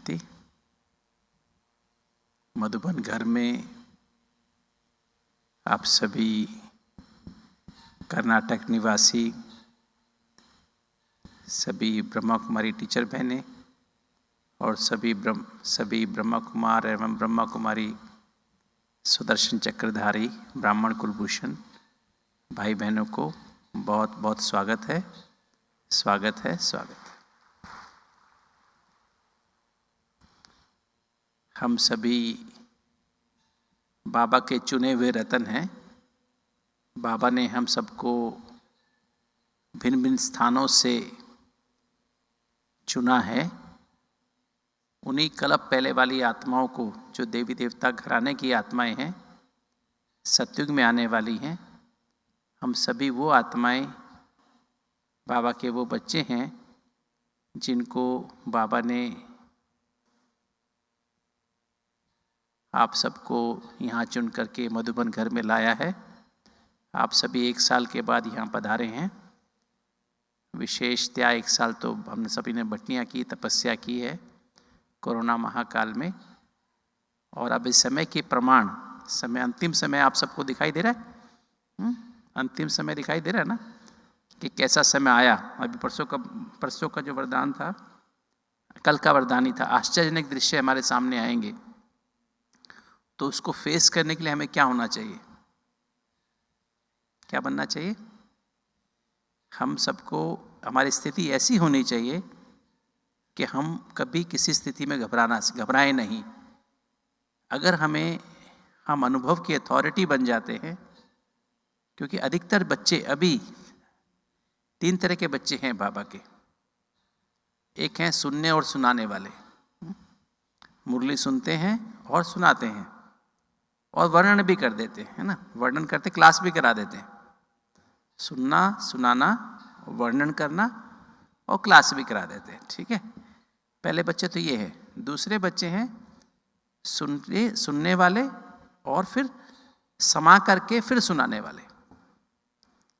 शांति। मधुबन घर में आप सभी कर्नाटक निवासी सभी ब्रह्मा कुमारी टीचर बहनें और सभी ब्रह्मा कुमार एवं ब्रह्मा कुमारी सुदर्शन चक्रधारी ब्राह्मण कुलभूषण भाई बहनों को बहुत बहुत स्वागत है, स्वागत है, स्वागत है। हम सभी बाबा के चुने हुए रतन हैं। बाबा ने हम सबको भिन्न भिन्न स्थानों से चुना है। उन्हीं कल्प पहले वाली आत्माओं को, जो देवी देवता घराने की आत्माएं हैं, सतयुग में आने वाली हैं, हम सभी वो आत्माएं बाबा के वो बच्चे हैं जिनको बाबा ने आप सबको यहाँ चुन करके मधुबन घर में लाया है। आप सभी 1 साल के बाद यहाँ पधारे हैं। विशेषतया 1 साल तो हमने सभी ने बटनियाँ की, तपस्या की है कोरोना महाकाल में। और अब इस समय के प्रमाण, समय अंतिम समय आप सबको दिखाई दे रहा है। अंतिम समय दिखाई दे रहा है ना, कि कैसा समय आया। अभी परसों का जो वरदान था, कल का वरदान ही था। आश्चर्यजनक दृश्य हमारे सामने आएंगे, तो उसको फेस करने के लिए हमें क्या होना चाहिए, क्या बनना चाहिए? हम सबको, हमारी स्थिति ऐसी होनी चाहिए कि हम कभी किसी स्थिति में घबराएं नहीं। अगर हम अनुभव की अथॉरिटी बन जाते हैं, क्योंकि अधिकतर बच्चे अभी 3 तरह के बच्चे हैं बाबा के। एक हैं सुनने और सुनाने वाले, मुरली सुनते हैं और सुनाते हैं और वर्णन भी कर देते हैं, है ना। वर्णन करते, क्लास भी करा देते हैं। सुनना, सुनाना, वर्णन करना और क्लास भी करा देते हैं, ठीक है। पहले बच्चे तो ये है। दूसरे बच्चे हैं सुनने वाले और फिर समा करके फिर सुनाने वाले।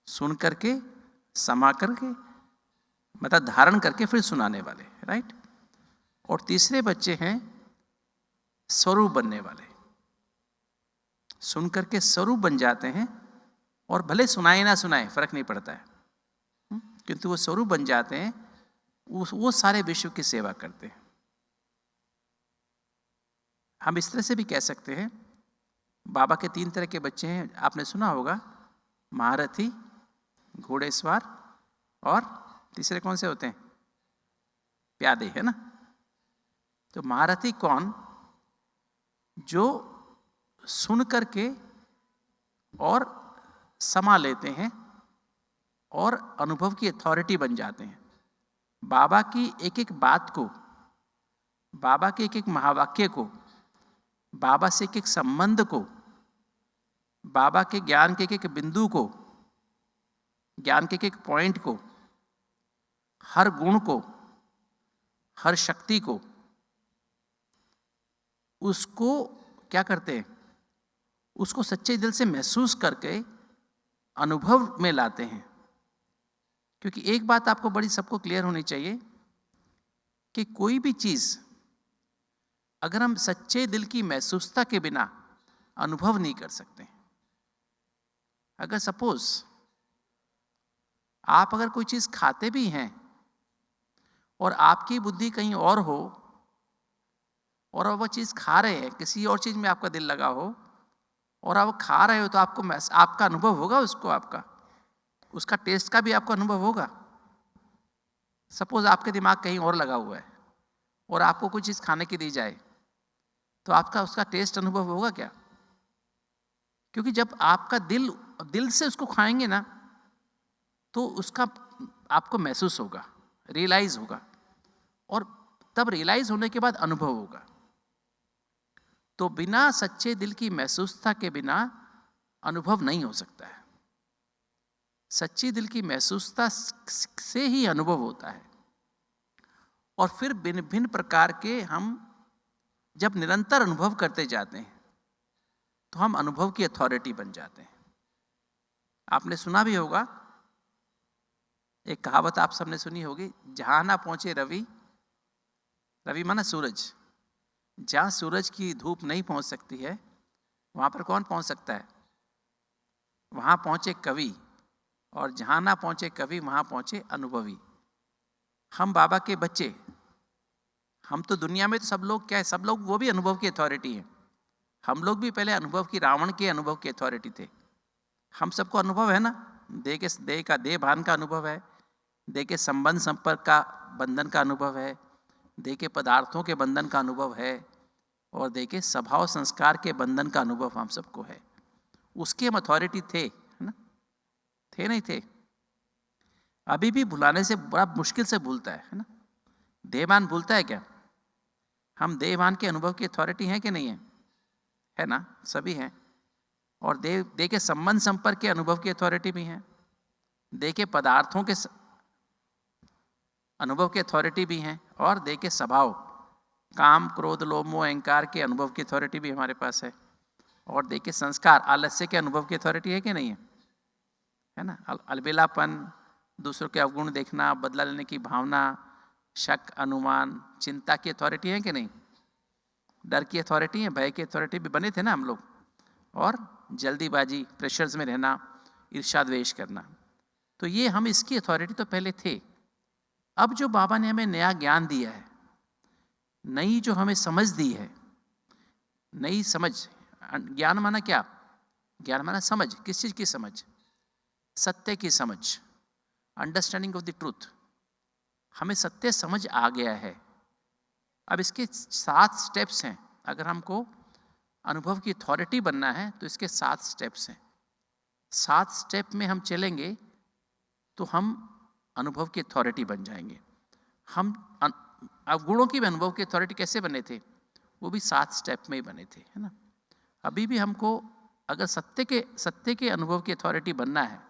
सुन करके, समा करके, मतलब धारण करके फिर सुनाने वाले, राइट। और तीसरे बच्चे हैं स्वरूप बनने वाले। सुन करके स्वरूप बन जाते हैं और भले सुनाए ना सुनाए फर्क नहीं पड़ता है, किंतु वो स्वरूप बन जाते हैं। वो सारे विश्व की सेवा करते हैं। हम इस तरह से भी कह सकते हैं, बाबा के 3 तरह के बच्चे हैं। आपने सुना होगा, महारथी, घोड़ेसवार और तीसरे कौन से होते हैं? प्यादे, है ना। तो महारथी कौन? जो सुन करके और समा लेते हैं और अनुभव की अथॉरिटी बन जाते हैं। बाबा की एक एक बात को, बाबा के एक एक महावाक्य को, बाबा से एक एक संबंध को, बाबा के ज्ञान के एक एक बिंदु को, ज्ञान के एक एक पॉइंट को, हर गुण को, हर शक्ति को, उसको क्या करते हैं? उसको सच्चे दिल से महसूस करके अनुभव में लाते हैं। क्योंकि एक बात आपको बड़ी सबको क्लियर होनी चाहिए कि कोई भी चीज अगर हम सच्चे दिल की महसूसता के बिना अनुभव नहीं कर सकते। अगर सपोज आप अगर कोई चीज खाते भी हैं और आपकी बुद्धि कहीं और हो और वो चीज खा रहे हैं, किसी और चीज में आपका दिल लगा हो और आप खा रहे हो, तो आपका अनुभव होगा, उसका टेस्ट का भी आपको अनुभव होगा। सपोज आपके दिमाग कहीं और लगा हुआ है और आपको कोई चीज खाने की दी जाए, तो आपका उसका टेस्ट अनुभव होगा क्या? क्योंकि जब आपका दिल से उसको खाएंगे ना, तो उसका आपको महसूस होगा, रियलाइज होगा, और तब रियलाइज होने के बाद अनुभव होगा। तो बिना सच्चे दिल की महसूसता के बिना अनुभव नहीं हो सकता है। सच्ची दिल की महसूसता से ही अनुभव होता है। और फिर भिन्न भिन्न प्रकार के हम जब निरंतर अनुभव करते जाते हैं, तो हम अनुभव की अथॉरिटी बन जाते हैं। आपने सुना भी होगा, एक कहावत आप सबने सुनी होगी, जहां ना पहुंचे रवि रवि माना सूरज। जहाँ सूरज की धूप नहीं पहुँच सकती है वहाँ पर कौन पहुँच सकता है? वहाँ पहुँचे कवि, और जहाँ ना पहुँचे कवि वहाँ पहुँचे अनुभवी। हम बाबा के बच्चे, हम तो दुनिया में तो सब लोग क्या है, सब लोग वो भी अनुभव की अथॉरिटी है। हम लोग भी पहले अनुभव की, रावण के अनुभव की अथॉरिटी थे। हम सबको अनुभव है ना, देह भान का अनुभव है, देह के संबंध संपर्क का बंधन का अनुभव है, देह के पदार्थों के बंधन का अनुभव है, और देह के स्वभाव संस्कार के बंधन का अनुभव हम सबको है। उसके हम अथॉरिटी थे, है ना? थे नहीं थे? अभी भी भुलाने से बड़ा मुश्किल से भूलता है ना? देहभान भूलता है क्या? हम देहभान के अनुभव की अथॉरिटी हैं कि नहीं है? है ना? सभी हैं। और देह के संबंध संपर्क के अनुभव की अथॉरिटी भी है, देह के पदार्थों के अनुभव की अथॉरिटी भी है, और देह के स्वभाव, काम क्रोध लोभ मोह अहंकार के अनुभव की अथॉरिटी भी हमारे पास है, और देह के संस्कार आलस्य के अनुभव की अथॉरिटी है कि नहीं है? है ना? अलबेलापन, दूसरों के अवगुण देखना, बदला लेने की भावना, शक अनुमान चिंता की अथॉरिटी है कि नहीं? डर की अथॉरिटी है, भय की अथॉरिटी भी बने थे ना हम लोग। और जल्दीबाजी, प्रेशर्स में रहना, ईर्ष्या द्वेष करना, तो ये हम इसकी अथॉरिटी तो पहले थे। अब जो बाबा ने हमें नया ज्ञान दिया है, नई जो हमें समझ दी है, नई समझ, ज्ञान माना क्या? ज्ञान माना समझ। किस चीज की समझ? सत्य की समझ, अंडरस्टैंडिंग ऑफ द ट्रूथ। हमें सत्य समझ आ गया है। अब इसके 7 स्टेप्स हैं। अगर हमको अनुभव की अथॉरिटी बनना है तो इसके 7 स्टेप्स हैं। 7 स्टेप में हम चलेंगे तो हम अनुभव की अथॉरिटी बन जाएंगे। हम अवगुणों की भी अनुभव की अथॉरिटी कैसे बने थे? वो भी 7 स्टेप में ही बने थे, है ना? अभी भी हमको अगर सत्य के अनुभव की अथॉरिटी बनना है,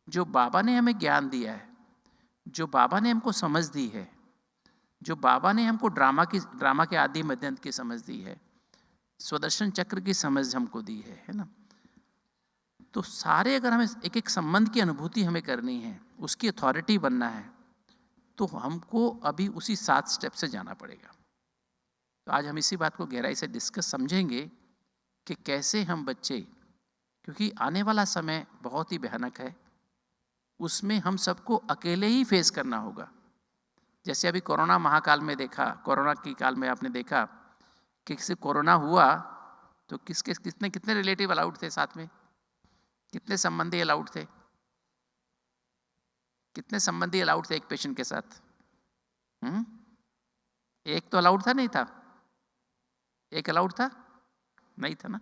जो बाबा ने हमें ज्ञान दिया है, जो बाबा ने हमको समझ दी है, जो बाबा ने हमको ड्रामा के आदि मध्यंत की समझ दी है, स्वदर्शन चक्र की समझ हमको दी है ना? तो सारे अगर हमें एक एक संबंध की अनुभूति हमें करनी है, उसकी अथॉरिटी बनना है, तो हमको अभी उसी 7 स्टेप से जाना पड़ेगा। तो आज हम इसी बात को गहराई से डिस्कस समझेंगे कि कैसे हम बच्चे, क्योंकि आने वाला समय बहुत ही भयानक है, उसमें हम सबको अकेले ही फेस करना होगा। जैसे अभी कोरोना महाकाल में देखा, कोरोना की काल में आपने देखा कि किसी कोरोना हुआ तो कितने रिलेटिव अलाउड थे साथ में? कितने संबंधी अलाउड थे? कितने संबंधी अलाउड थे एक पेशेंट के साथ? एक तो अलाउड था, नहीं था? एक अलाउड था? नहीं था ना?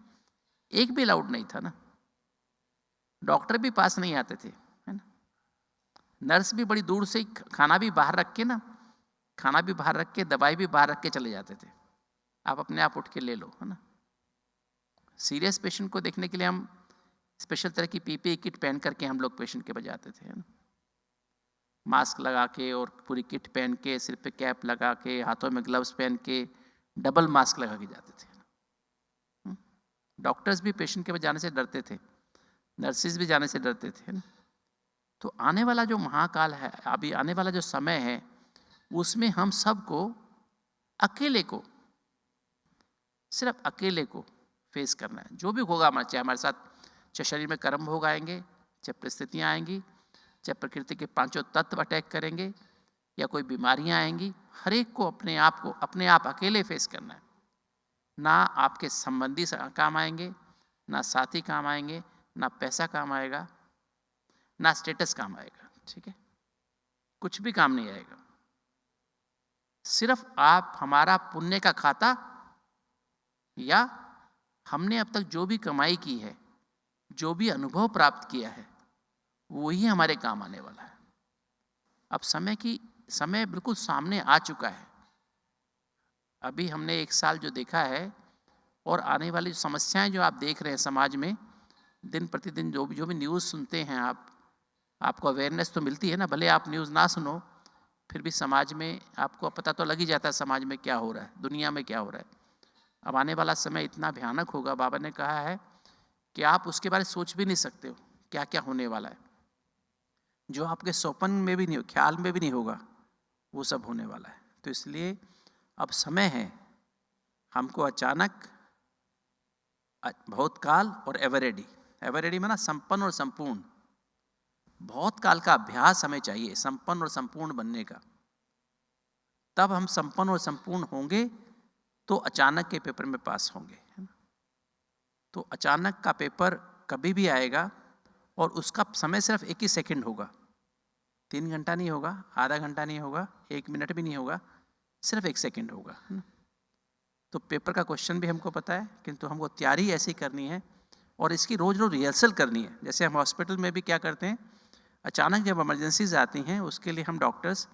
एक भी अलाउड नहीं था ना? डॉक्टर भी पास नहीं आते थे, है ना? नर्स भी बड़ी दूर से खाना भी बाहर रख के, दवाई भी बाहर रख के चले जाते थे, आप अपने आप उठ के ले लो, है ना? सीरियस पेशेंट को देखने के लिए हम स्पेशल तरह की पीपीई किट पहन करके हम लोग पेशेंट के पास जाते थे, है ना? मास्क लगा के और पूरी किट पहन के, सिर पे कैप लगा के, हाथों में ग्लव्स पहन के, डबल मास्क लगा के जाते थे। डॉक्टर्स भी पेशेंट के पास जाने से डरते थे, नर्सिस भी जाने से डरते थे, है ना? तो आने वाला जो महाकाल है, अभी आने वाला जो समय है, उसमें हम सबको अकेले को, सिर्फ अकेले को फेस करना है। जो भी होगा, चाहे हमारे साथ, चाहे शरीर में कर्म भोग आएंगे, चाहे परिस्थितियां आएंगी, चाहे प्रकृति के 5 तत्व अटैक करेंगे, या कोई बीमारियां आएंगी, हर एक को अपने आप अकेले फेस करना है। ना आपके संबंधी काम आएंगे, ना साथी काम आएंगे, ना पैसा काम आएगा, ना स्टेटस काम आएगा, ठीक है? कुछ भी काम नहीं आएगा। सिर्फ आप, हमारा पुण्य का खाता, या हमने अब तक जो भी कमाई की है, जो भी अनुभव प्राप्त किया है, वही हमारे काम आने वाला है। अब समय बिल्कुल सामने आ चुका है। अभी हमने 1 साल जो देखा है, और आने वाली समस्याएं जो आप देख रहे हैं समाज में, दिन प्रतिदिन जो भी न्यूज़ सुनते हैं आपको अवेयरनेस तो मिलती है ना, भले आप न्यूज़ ना सुनो, फिर भी समाज में आपको पता तो लग ही जाता है समाज में क्या हो रहा है, दुनिया में क्या हो रहा है। अब आने वाला समय इतना भयानक होगा, बाबा ने कहा है कि आप उसके बारे में सोच भी नहीं सकते हो क्या क्या होने वाला है। जो आपके स्वप्न में भी नहीं हो, ख्याल में भी नहीं होगा, वो सब होने वाला है। तो इसलिए अब समय है हमको अचानक, भूतकाल और एवरेडी। एवरेडी माना संपन्न और संपूर्ण। बहुत काल का अभ्यास हमें चाहिए संपन्न और संपूर्ण बनने का। तब हम संपन्न और संपूर्ण होंगे तो अचानक के पेपर में पास होंगे, है ना। तो अचानक का पेपर कभी भी आएगा और उसका समय सिर्फ 1 ही सेकंड होगा। 3 घंटा नहीं होगा, आधा घंटा नहीं होगा, 1 मिनट भी नहीं होगा, सिर्फ 1 सेकंड होगा, है ना। तो पेपर का क्वेश्चन भी हमको पता है, किंतु हमको तैयारी ऐसी करनी है और इसकी रोज रोज रिहर्सल करनी है। जैसे हम हॉस्पिटल में भी क्या करते हैं, अचानक जब इमरजेंसीज आती हैं उसके लिए हम डॉक्टर्स,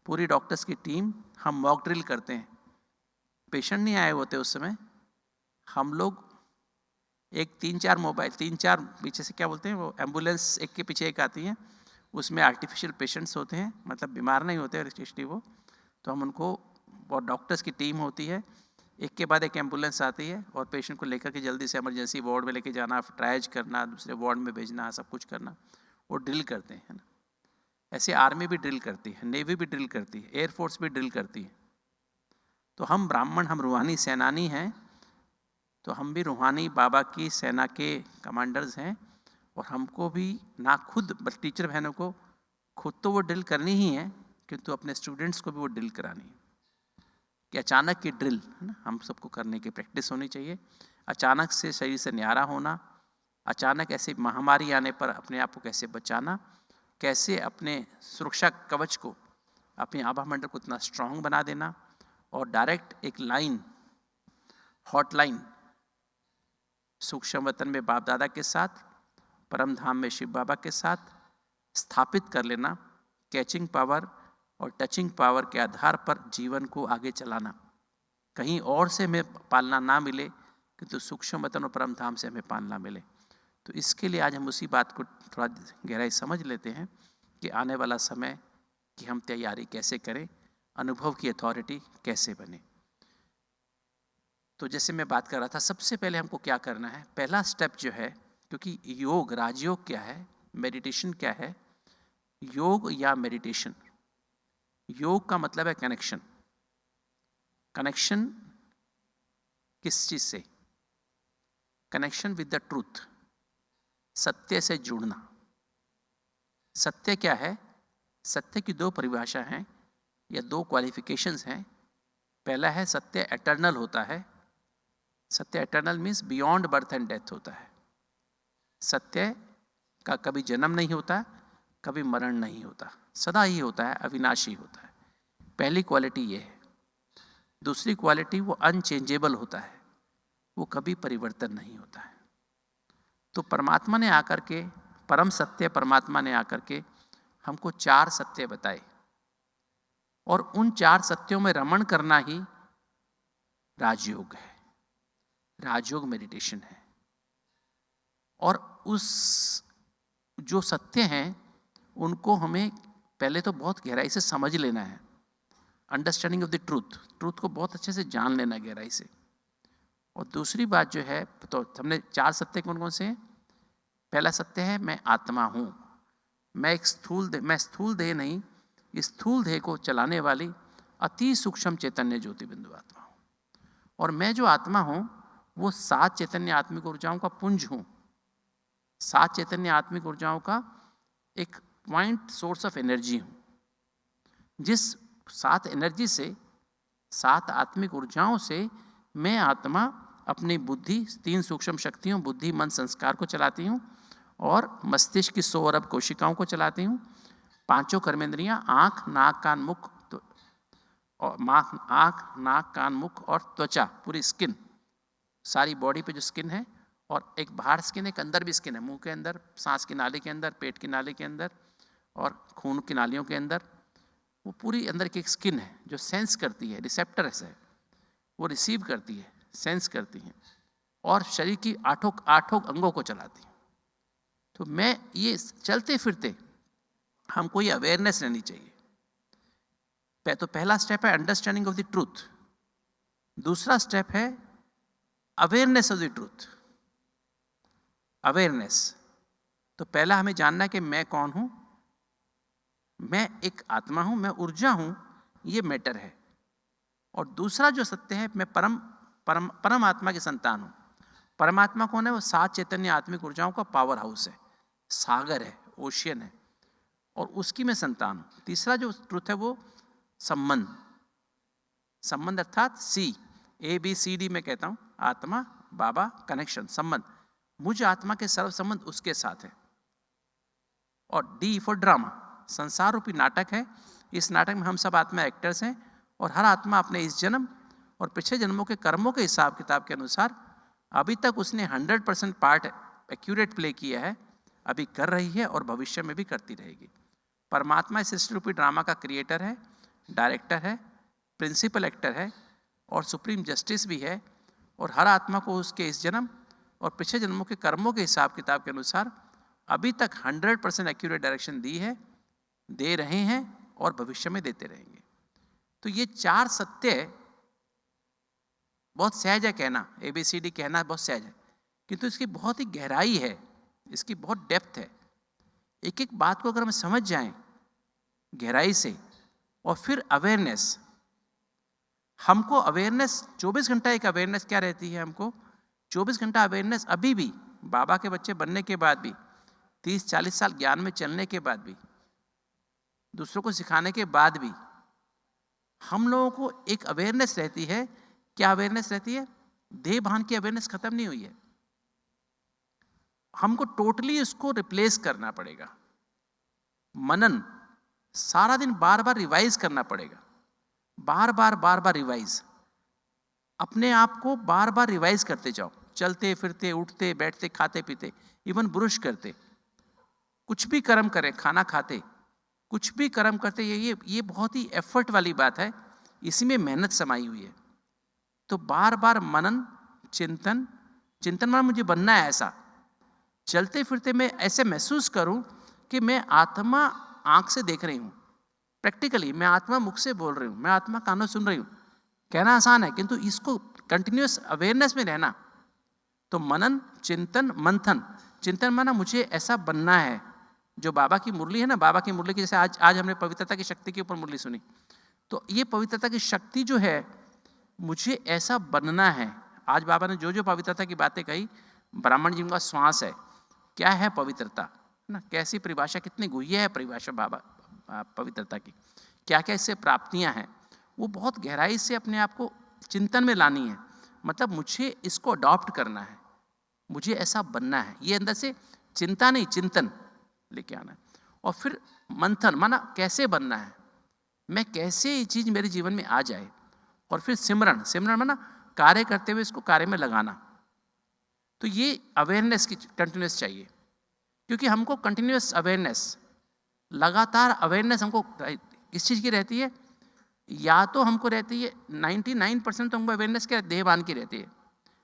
पूरी डॉक्टर्स की टीम, हम मॉक ड्रिल करते हैं। पेशेंट नहीं आए होते उस समय, हम लोग एक 3-4 मोबाइल, 3-4 पीछे से क्या बोलते हैं वो एम्बुलेंस, एक के पीछे एक आती हैं, उसमें आर्टिफिशियल पेशेंट्स होते हैं, मतलब बीमार नहीं होते रिस्ट्रिक्टली वो। तो हम उनको, और डॉक्टर्स की टीम होती है, एक के बाद एक एम्बुलेंस आती है और पेशेंट को लेकर के जल्दी से इमरजेंसी वार्ड में लेके जाना, ट्रायज करना, दूसरे वार्ड में भेजना, सब कुछ करना, वो ड्रिल करते हैं, है ना। ऐसे आर्मी भी ड्रिल करती है, नेवी भी ड्रिल करती है, एयरफोर्स भी ड्रिल करती है। तो हम ब्राह्मण, हम रूहानी सेनानी हैं, तो हम भी रूहानी बाबा की सेना के कमांडर्स हैं और हमको भी ना खुद, बस टीचर बहनों को खुद तो वो ड्रिल करनी ही है, किंतु अपने स्टूडेंट्स को भी वो ड्रिल करानी है। कि अचानक की ड्रिल, है ना, हम सबको करने की प्रैक्टिस होनी चाहिए। अचानक से शरीर से न्यारा होना, अचानक ऐसी महामारी आने पर अपने आप को कैसे बचाना, कैसे अपने सुरक्षा कवच को, अपने आभा मंडल को इतना स्ट्रांग बना देना, और डायरेक्ट एक लाइन, हॉटलाइन, सूक्ष्म वतन में बाप दादा के साथ, परम धाम में शिव बाबा के साथ स्थापित कर लेना। कैचिंग पावर और टचिंग पावर के आधार पर जीवन को आगे चलाना। कहीं और से हमें पालना ना मिले, किंतु सूक्ष्म वतन और परम धाम से हमें पालना मिले। तो इसके लिए आज हम उसी बात को थोड़ा गहराई समझ लेते हैं कि आने वाला समय की हम तैयारी कैसे करें, अनुभव की अथॉरिटी कैसे बने। तो जैसे मैं बात कर रहा था, सबसे पहले हमको क्या करना है, पहला स्टेप जो है, क्योंकि योग, राजयोग क्या है, मेडिटेशन क्या है, योग या मेडिटेशन, योग का मतलब है कनेक्शन। कनेक्शन किस चीज से, कनेक्शन विद द ट्रूथ, सत्य से जुड़ना। सत्य क्या है, सत्य की 2 परिभाषा हैं या 2 क्वालिफिकेशंस हैं। पहला है सत्य एटर्नल होता है। सत्य eternal means beyond birth and death होता है। सत्य का कभी जन्म नहीं होता, कभी मरण नहीं होता, सदा ही होता है, अविनाशी होता है। पहली क्वालिटी ये है। दूसरी क्वालिटी वो अनचेंजेबल होता है, वो कभी परिवर्तन नहीं होता है। तो परमात्मा ने आकर के, परम सत्य परमात्मा ने आकर के हमको 4 सत्य बताए, और उन 4 सत्यों में रमण करना ही राजयोग है, राजयोग मेडिटेशन है। और उस जो सत्य हैं उनको हमें पहले तो बहुत गहराई से समझ लेना है। Understanding of the truth, truth को बहुत अच्छे से जान लेना गहराई से। और दूसरी बात जो है, तो हमने 4 सत्य कौन कौन से हैं। पहला सत्य है मैं आत्मा हूँ, मैं एक मैं स्थूल देह नहीं, इस स्थूल देह को चलाने वाली अति सूक्ष्म चैतन्य ज्योति बिंदु आत्मा हूँ। और मैं जो आत्मा हूँ वो 7 चैतन्य आत्मिक ऊर्जाओं का पुंज हूँ, 7 चैतन्य आत्मिक ऊर्जाओं का एक पॉइंट सोर्स ऑफ एनर्जी हूँ। जिस 7 एनर्जी से, 7 आत्मिक ऊर्जाओं से मैं आत्मा अपनी बुद्धि, 3 सूक्ष्म शक्तियों बुद्धि मन संस्कार को चलाती हूँ, और मस्तिष्क की 100 अरब कोशिकाओं को चलाती हूँ। 5 कर्मेंद्रियाँ, आँख नाक कान मुख, और आँख नाक कान मुख और त्वचा, पूरी स्किन, सारी बॉडी पे जो स्किन है, और एक बाहर स्किन, एक अंदर भी स्किन है, मुंह के अंदर, सांस की नाली के अंदर, पेट की नाली के अंदर, और खून की नालियों के अंदर। वो पूरी अंदर की एक स्किन है जो सेंस करती है, रिसेप्टर है, वो रिसीव करती है, सेंस करती है, और शरीर की 8 अंगों को चलाती है। तो मैं ये चलते फिरते हमको ये अवेयरनेस रहनी चाहिए। तो पहला स्टेप है अंडरस्टैंडिंग ऑफ द ट्रूथ। दूसरा स्टेप है awareness of the truth, awareness. तो पहला हमें जानना है कि मैं कौन हूं, मैं एक आत्मा हूं, मैं ऊर्जा हूं, ये मैटर है। और दूसरा जो सत्य है, मैं परमात्मा की संतान हूँ। परमात्मा कौन है? वो 7 चैतन्य आत्मिक ऊर्जाओं का पावर हाउस है, सागर है, ओशियन है, और उसकी मैं संतान हूँ। तीसरा जो ट्रुथ है वो संबंध अर्थात ABCD में कहता हूँ, आत्मा, बाबा, कनेक्शन, संबंध। मुझ आत्मा के सर्व संबंध उसके साथ है। और D फॉर ड्रामा, संसार रूपी नाटक है। इस नाटक में हम सब आत्मा एक्टर्स हैं, और हर आत्मा अपने इस जन्म और पिछले जन्मों के कर्मों के हिसाब किताब के अनुसार अभी तक उसने 100% पार्ट एक्यूरेट प्ले किया है, अभी कर रही है और भविष्य में भी करती रहेगी। परमात्मा इस सृष्टि रूपी ड्रामा का क्रिएटर है, डायरेक्टर है, प्रिंसिपल एक्टर है और सुप्रीम जस्टिस भी है, और हर आत्मा को उसके इस जन्म और पिछले जन्मों के कर्मों के हिसाब किताब के अनुसार अभी तक 100% एक्यूरेट डायरेक्शन दी है, दे रहे हैं और भविष्य में देते रहेंगे। तो ये 4 सत्य बहुत सहज है कहना, ABCD कहना बहुत सहज है, किंतु इसकी बहुत ही गहराई है, इसकी बहुत डेप्थ है। एक एक बात को अगर हम समझ जाएं गहराई से, और फिर अवेयरनेस, हमको अवेयरनेस 24 घंटा एक अवेयरनेस क्या रहती है, हमको 24 घंटा अवेयरनेस अभी भी, बाबा के बच्चे बनने के बाद भी, 30-40 साल ज्ञान में चलने के बाद भी, दूसरों को सिखाने के बाद भी, हम लोगों को एक अवेयरनेस रहती है। क्या अवेयरनेस रहती है? देह भान की अवेयरनेस खत्म नहीं हुई है, हमको टोटली इसको रिप्लेस करना पड़ेगा। मनन सारा दिन बार बार रिवाइज करना पड़ेगा, बार बार रिवाइज, अपने आप को बार बार रिवाइज करते जाओ, चलते फिरते, उठते बैठते, खाते पीते, इवन ब्रुश करते, कुछ भी कर्म करें, खाना खाते, कुछ भी कर्म करते, ये बहुत ही एफर्ट वाली बात है, इसी में मेहनत समाई हुई है। तो बार बार मनन, चिंतन में मुझे बनना है ऐसा, चलते फिरते मैं ऐसे महसूस करूं कि मैं आत्मा आंख से देख रही हूं, प्रैक्टिकली मैं आत्मा मुख से बोल रही हूं, मैं आत्मा कानों सुन रही हूं। कहना आसान है, किंतु इसको कंटिन्यूअस अवेयरनेस में रहना। तो मनन, चिंतन, मंथन। चिंतन माना मुझे ऐसा बनना है, जो बाबा की मुरली है ना, बाबा की मुरली की जैसे आज हमने पवित्रता की शक्ति के ऊपर मुरली सुनी, तो ये पवित्रता की शक्ति जो है, मुझे ऐसा बनना है। आज बाबा ने जो जो पवित्रता की बातें कही, ब्राह्मण जी का श्वास है, क्या है पवित्रता ना, कैसी परिभाषा, कितनी गुह्य है परिभाषा बाबा पवित्रता की, क्या क्या इससे प्राप्तियां हैं, वो बहुत गहराई से अपने आप को चिंतन में लानी है। मतलब मुझे इसको अडॉप्ट करना है, मुझे ऐसा बनना है, ये अंदर से चिंता नहीं, चिंतन लेके आना है। और फिर मंथन माना कैसे बनना है, मैं कैसे ये चीज मेरे जीवन में आ जाए। और फिर सिमरन माना कार्य करते हुए इसको कार्य में लगाना। तो ये अवेयरनेस की कंटिन्यूस चाहिए, क्योंकि हमको कंटिन्यूस अवेयरनेस, लगातार अवेयरनेस हमको किस चीज़ की रहती है, या तो हमको रहती है 99% तो हमको अवेयरनेस क्या, देहभान की रहती है,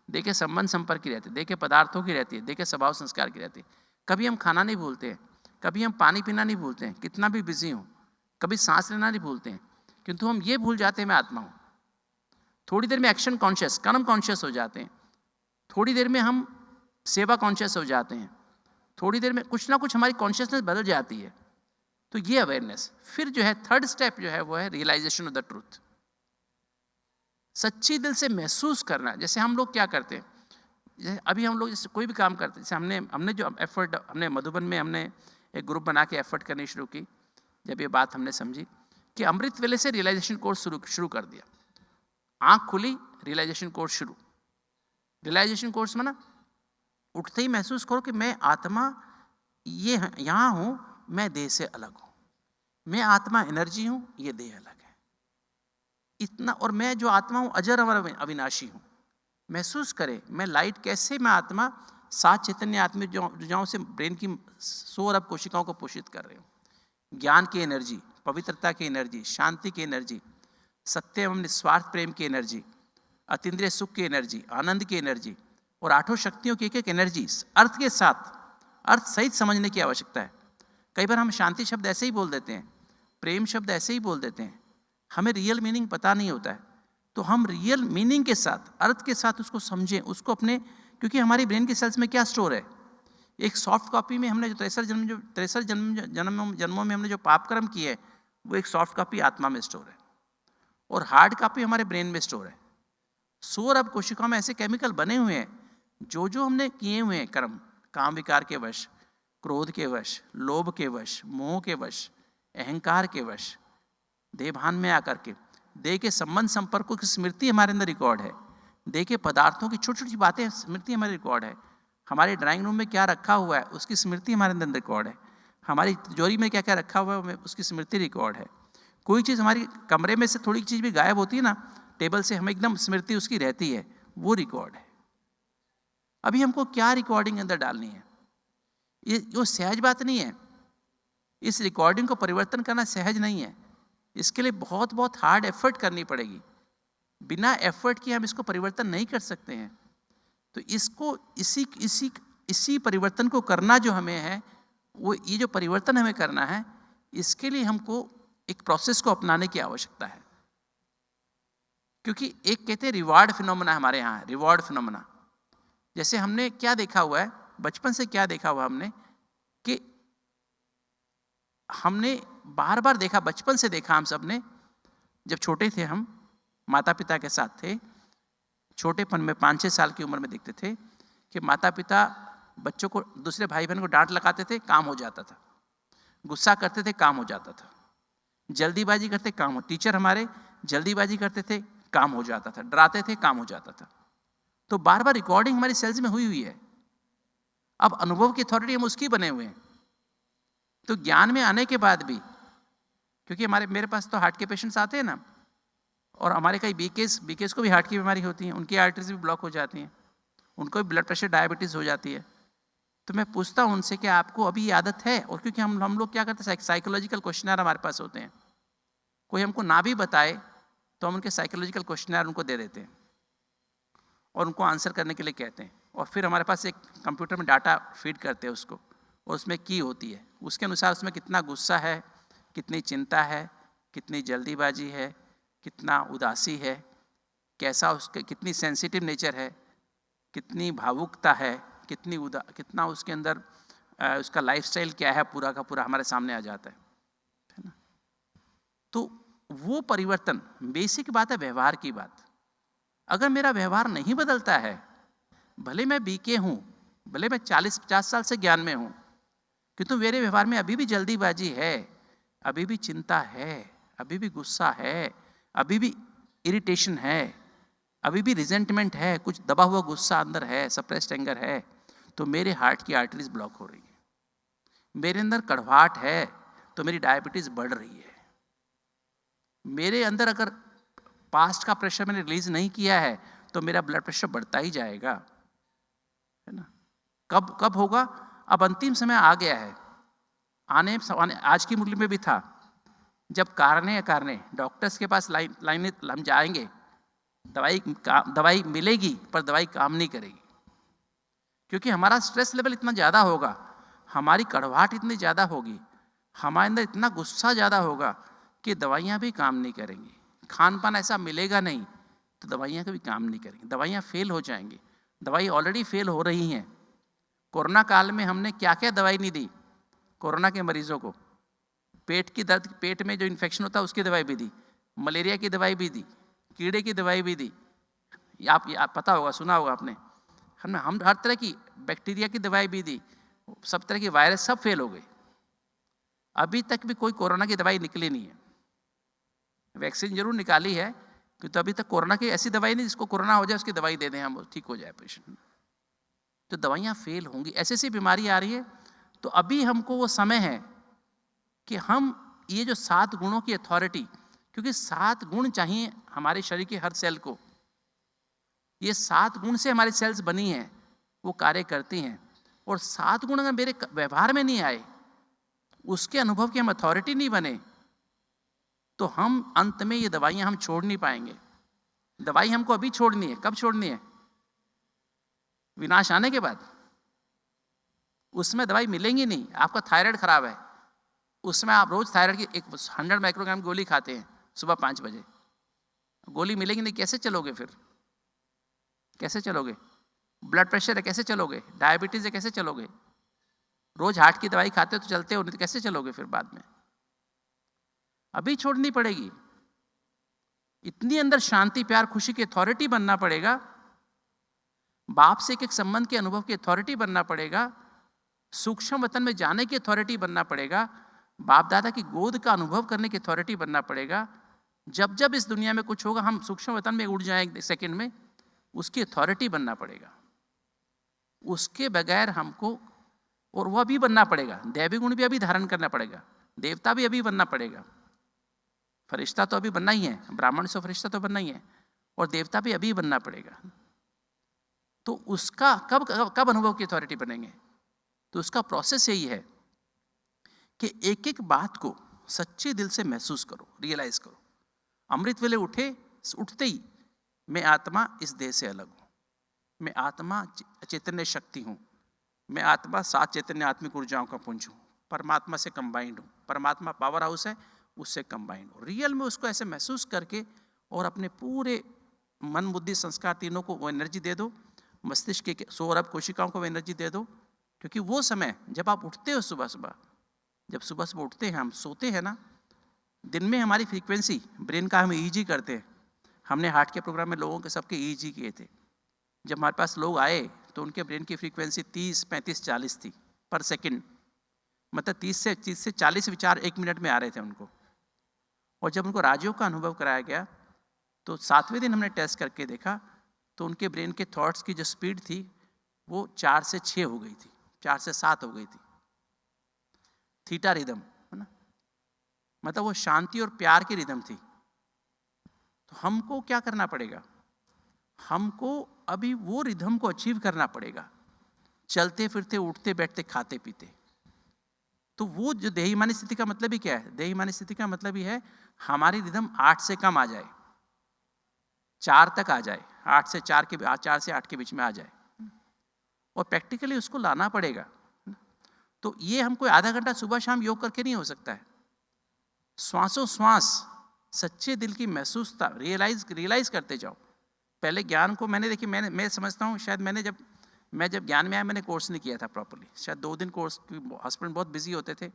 देखे संबंध संपर्क की रहती है, देखे पदार्थों की रहती है, देखे स्वभाव संस्कार की रहती है। कभी हम खाना नहीं भूलते हैं, कभी हम पानी पीना नहीं भूलते हैं, कितना भी बिजी हो, कभी सांस लेना नहीं भूलते हैं, किंतु हम ये भूल जाते हैं मैं आत्मा हूँ। थोड़ी देर में एक्शन कॉन्शियस, कर्म कॉन्शियस हो जाते हैं, थोड़ी देर में हम सेवा कॉन्शियस हो जाते हैं, थोड़ी देर में कुछ ना कुछ हमारी कॉन्शियसनेस बदल जाती है। तो ये अवेयरनेस। फिर जो है थर्ड स्टेप जो है वो है रियलाइजेशन ऑफ द ट्रूथ, सच्ची दिल से महसूस करना। जैसे हम लोग क्या करते हैं, जैसे अभी हम लोग जैसे कोई भी काम करते हैं, जैसे हमने जो एफर्ट, हमने मधुबन में हमने एक ग्रुप बना के एफर्ट करनी शुरू की, जब ये बात हमने समझी कि अमृत वेले से रियलाइजेशन कोर्स शुरू कर दिया, आंख खुली, रियलाइजेशन कोर्स शुरू। रियलाइजेशन कोर्स में ना उठते ही महसूस करो कि मैं आत्मा ये यहाँ हूँ, मैं देह से अलग हूँ, मैं आत्मा एनर्जी हूँ, ये देह अलग है, इतना। और मैं जो आत्मा हूँ अजर अमर अविनाशी हूँ। महसूस करें मैं लाइट कैसे, मैं आत्मा 7 चैतन्य आत्मिक ऊर्जाओं से ब्रेन की 100 अरब कोशिकाओं को पोषित कर रहे हूँ। ज्ञान की एनर्जी, पवित्रता की एनर्जी, शांति की एनर्जी, सत्य एवं निस्वार्थ प्रेम की एनर्जी, अतीन्द्रिय सुख की एनर्जी, आनंद की एनर्जी, और 8 शक्तियों की एक एनर्जी अर्थ के साथ, अर्थ सहित समझने की आवश्यकता है। कई बार हम शांति शब्द ऐसे ही बोल देते हैं, प्रेम शब्द ऐसे ही बोल देते हैं, हमें रियल मीनिंग पता नहीं होता है। तो हम रियल मीनिंग के साथ, अर्थ के साथ उसको समझें, उसको अपने, क्योंकि हमारी ब्रेन की सेल्स में क्या स्टोर है, एक सॉफ्ट कॉपी में हमने जो 63 जन्मों में हमने जो पाप कर्म किए है, वो एक सॉफ्ट कॉपी आत्मा में स्टोर है। और हार्ड कॉपी हमारे ब्रेन में स्टोर है। सौरभ कोशिकाओं में ऐसे केमिकल बने हुए हैं, जो जो हमने किए हुए हैं कर्म, काम विकार के वश, क्रोध के वश, लोभ के वश, मोह के वश, अहंकार के वश, देहभान में आकर के देह के संबंध संपर्कों की स्मृति हमारे अंदर रिकॉर्ड है। देह के पदार्थों की छोटी छोटी बातें स्मृति हमारे रिकॉर्ड है। हमारे ड्राइंग रूम में क्या रखा हुआ है उसकी स्मृति हमारे अंदर रिकॉर्ड है। हमारी तिजोरी में क्या क्या रखा हुआ है उसकी स्मृति रिकॉर्ड है। कोई चीज़ हमारी कमरे में से थोड़ी चीज़ भी गायब होती है ना, टेबल से, हमें एकदम स्मृति उसकी रहती है, वो रिकॉर्ड है। अभी हमको क्या रिकॉर्डिंग अंदर डालनी है, ये सहज बात नहीं है। इस रिकॉर्डिंग को परिवर्तन करना सहज नहीं है। इसके लिए बहुत बहुत हार्ड एफर्ट करनी पड़ेगी। बिना एफर्ट के हम इसको परिवर्तन नहीं कर सकते हैं। तो इसको इसी परिवर्तन को करना जो हमें है, वो ये जो परिवर्तन हमें करना है, इसके लिए हमको एक प्रोसेस को अपनाने की आवश्यकता है। क्योंकि एक कहते हैं रिवार्ड फिनोमेना, हमारे यहाँ रिवार्ड फिनोमेना। जैसे हमने क्या देखा हुआ है, बचपन से क्या देखा हुआ हमने, कि हमने बार बार देखा, बचपन से देखा हम सब ने, जब छोटे थे हम माता पिता के साथ थे, छोटेपन में 5-6 साल की उम्र में देखते थे कि माता पिता बच्चों को, दूसरे भाई बहन को डांट लगाते थे, काम हो जाता था। गुस्सा करते थे, काम हो जाता था। जल्दीबाजी करते, काम हो, टीचर हमारे जल्दीबाजी करते थे, काम हो जाता था। डराते थे, काम हो जाता था। तो बार बार रिकॉर्डिंग हमारी सेल्स में हुई है। अब अनुभव की अथॉरिटी हम उसकी बने हुए हैं। तो ज्ञान में आने के बाद भी, क्योंकि मेरे पास तो हार्ट के पेशेंट्स आते हैं ना, और हमारे कई बीकेस को भी हार्ट की बीमारी होती है, उनकी आर्टरीज भी ब्लॉक हो जाती हैं, उनको भी ब्लड प्रेशर, डायबिटीज़ हो जाती है। तो मैं पूछता हूँ उनसे कि आपको अभी ये आदत है? और क्योंकि हम लोग क्या करते हैं, साइकोलॉजिकल क्वेश्चनर हमारे पास होते हैं। कोई हमको ना भी बताए तो हम उनके साइकोलॉजिकल क्वेश्चनर उनको दे देते हैं और उनको आंसर करने के लिए कहते हैं। और फिर हमारे पास एक कंप्यूटर में डाटा फीड करते हैं उसको, और उसमें की होती है, उसके अनुसार उसमें कितना गुस्सा है, कितनी चिंता है, कितनी जल्दीबाजी है, कितना उदासी है, कैसा उसके, कितनी सेंसिटिव नेचर है, कितनी भावुकता है, कितना उसके अंदर उसका लाइफस्टाइल क्या है, पूरा का पूरा हमारे सामने आ जाता है ना। तो वो परिवर्तन, बेसिक बात है, व्यवहार की बात। अगर मेरा व्यवहार नहीं बदलता है, भले मैं बीके हूँ, भले मैं 40-50 साल से ज्ञान में हूँ, किंतु मेरे व्यवहार में अभी भी जल्दीबाजी है, अभी भी चिंता है, अभी भी गुस्सा है, अभी भी इरिटेशन है, अभी भी रिजेंटमेंट है, कुछ दबा हुआ गुस्सा अंदर है, सप्रेस्ड एंगर है, तो मेरे हार्ट की आर्टरीज ब्लॉक हो रही है। मेरे अंदर कड़वाहट है तो मेरी डायबिटीज बढ़ रही है। मेरे अंदर अगर पास्ट का प्रेशर मैंने रिलीज नहीं किया है तो मेरा ब्लड प्रेशर बढ़ता ही जाएगा, है ना। कब होगा? अब अंतिम समय आ गया है। आज की मुरली में भी था, जब कारणे डॉक्टर्स के पास लाइन हम जाएंगे, दवाई मिलेगी पर दवाई काम नहीं करेगी, क्योंकि हमारा स्ट्रेस लेवल इतना ज़्यादा होगा, हमारी कड़वाहट इतनी ज़्यादा होगी, हमारे अंदर इतना गुस्सा ज़्यादा होगा कि दवाइयाँ भी काम नहीं करेंगी। खान पान ऐसा मिलेगा नहीं तो दवाइयाँ कभी काम नहीं करेंगी, दवाइयाँ फेल हो जाएंगी। दवाई ऑलरेडी फेल हो रही हैं। कोरोना काल में हमने क्या क्या दवाई नहीं दी कोरोना के मरीजों को। पेट की दर्द, पेट में जो इन्फेक्शन होता है उसकी दवाई भी दी, मलेरिया की दवाई भी दी, कीड़े की दवाई भी दी। आप पता होगा, सुना होगा आपने। हम हर तरह की बैक्टीरिया की दवाई भी दी, सब तरह की वायरस सब फेल हो गए। अभी तक भी कोई कोरोना की दवाई निकली नहीं है। वैक्सीन जरूर निकाली है, क्योंकि अभी तक कोरोना की ऐसी दवाई नहीं जिसको कोरोना हो जाए उसकी दवाई दे दें हम, ठीक हो जाए पेशेंट। तो दवाइयाँ फेल होंगी, ऐसी बीमारी आ रही है। तो अभी हमको वो समय है कि हम ये जो 7 गुणों की अथॉरिटी, क्योंकि 7 गुण चाहिए हमारे शरीर के हर सेल को, ये 7 गुण से हमारी सेल्स बनी हैं, वो कार्य करती हैं। और 7 गुण अगर मेरे व्यवहार में नहीं आए, उसके अनुभव की हम अथॉरिटी नहीं बने, तो हम अंत में ये दवाइयां हम छोड़ नहीं पाएंगे। दवाई हमको अभी छोड़नी है। कब छोड़नी है? विनाश आने के बाद। उसमें दवाई मिलेंगी नहीं। आपका थायराइड खराब है, उसमें आप रोज थायराइड की 100 माइक्रोग्राम गोली खाते हैं सुबह 5 बजे, गोली मिलेगी नहीं, कैसे चलोगे फिर? कैसे चलोगे? ब्लड प्रेशर है, कैसे चलोगे? डायबिटीज है, कैसे चलोगे? रोज हार्ट की दवाई खाते हो तो चलते हो, नहीं तो कैसे चलोगे फिर बाद में? अभी छोड़नी पड़ेगी। इतनी अंदर शांति, प्यार, खुशी की अथॉरिटी बनना पड़ेगा। बाप से एक संबंध के अनुभव की अथॉरिटी बनना पड़ेगा। सूक्ष्म वतन में जाने की अथॉरिटी बनना पड़ेगा। बाप दादा की गोद का अनुभव करने की अथॉरिटी बनना पड़ेगा। जब जब इस दुनिया में कुछ होगा हम सूक्ष्म वतन में उड़ जाएं सेकंड में, उसकी अथॉरिटी बनना पड़ेगा। उसके बगैर हमको, और वह भी बनना पड़ेगा, दैवी गुण भी अभी धारण करना पड़ेगा, देवता भी अभी बनना पड़ेगा, फरिश्ता तो अभी बनना ही है, ब्राह्मण से फरिश्ता तो बनना ही है, और देवता भी अभी बनना पड़ेगा। तो उसका कब कब अनुभव की अथॉरिटी बनेंगे? तो उसका प्रोसेस यही है कि एक एक बात को सच्चे दिल से महसूस करो, रियलाइज करो। अमृत वेले उठते ही मैं आत्मा इस देह से अलग हूं, मैं आत्मा चैतन्य शक्ति हूं, मैं आत्मा 7 चैतन्य आत्मिक ऊर्जाओं का पुंज हूं, परमात्मा से कंबाइंड हूं, परमात्मा पावर हाउस है, उससे कंबाइंड हो। रियल में उसको ऐसे महसूस करके और अपने पूरे मन बुद्धि संस्कार तीनों को वो एनर्जी दे दो, मस्तिष्क के 100 अरब कोशिकाओं को वो एनर्जी दे दो। क्योंकि वो समय जब आप उठते हो सुबह सुबह, जब सुबह सुबह उठते हैं, हम सोते हैं ना, दिन में हमारी फ्रीक्वेंसी ब्रेन का हम ईजी करते हैं। हमने हार्ट के प्रोग्राम में लोगों के सबके ईजी किए थे। जब हमारे पास लोग आए तो उनके ब्रेन की फ्रीक्वेंसी 30, 35, 40 थी पर सेकंड, मतलब 30 से 40 विचार 1 मिनट में आ रहे थे उनको। और जब उनको राजयोग का अनुभव कराया गया तो 7वें दिन हमने टेस्ट करके देखा तो उनके ब्रेन के थॉट्स की जो स्पीड थी वो 4 से 6 हो गई थी, 4 से 7 हो गई थी। थीटा रिदम है ना, मतलब वो शांति और प्यार की रिदम थी। तो हमको क्या करना पड़ेगा? हमको अभी वो रिदम को अचीव करना पड़ेगा, चलते फिरते, उठते बैठते, खाते पीते। तो वो जो देहीमानी स्थिति का मतलब ही क्या है? देहीमानी स्थिति का मतलब ही है हमारी रिदम 8 से कम आ जाए, 4 तक आ जाए, 8 से 4 के 4 से 8 के बीच में आ जाए, और प्रैक्टिकली उसको लाना पड़ेगा। तो ये हमको आधा घंटा सुबह शाम योग करके नहीं हो सकता है। श्वासों श्वास सच्चे दिल की महसूसता रियलाइज करते जाओ। पहले ज्ञान को मैं समझता हूँ शायद मैं जब ज्ञान में आया मैंने कोर्स नहीं किया था प्रॉपर्ली। शायद 2 दिन कोर्स, हस्बैंड बहुत बिजी होते थे,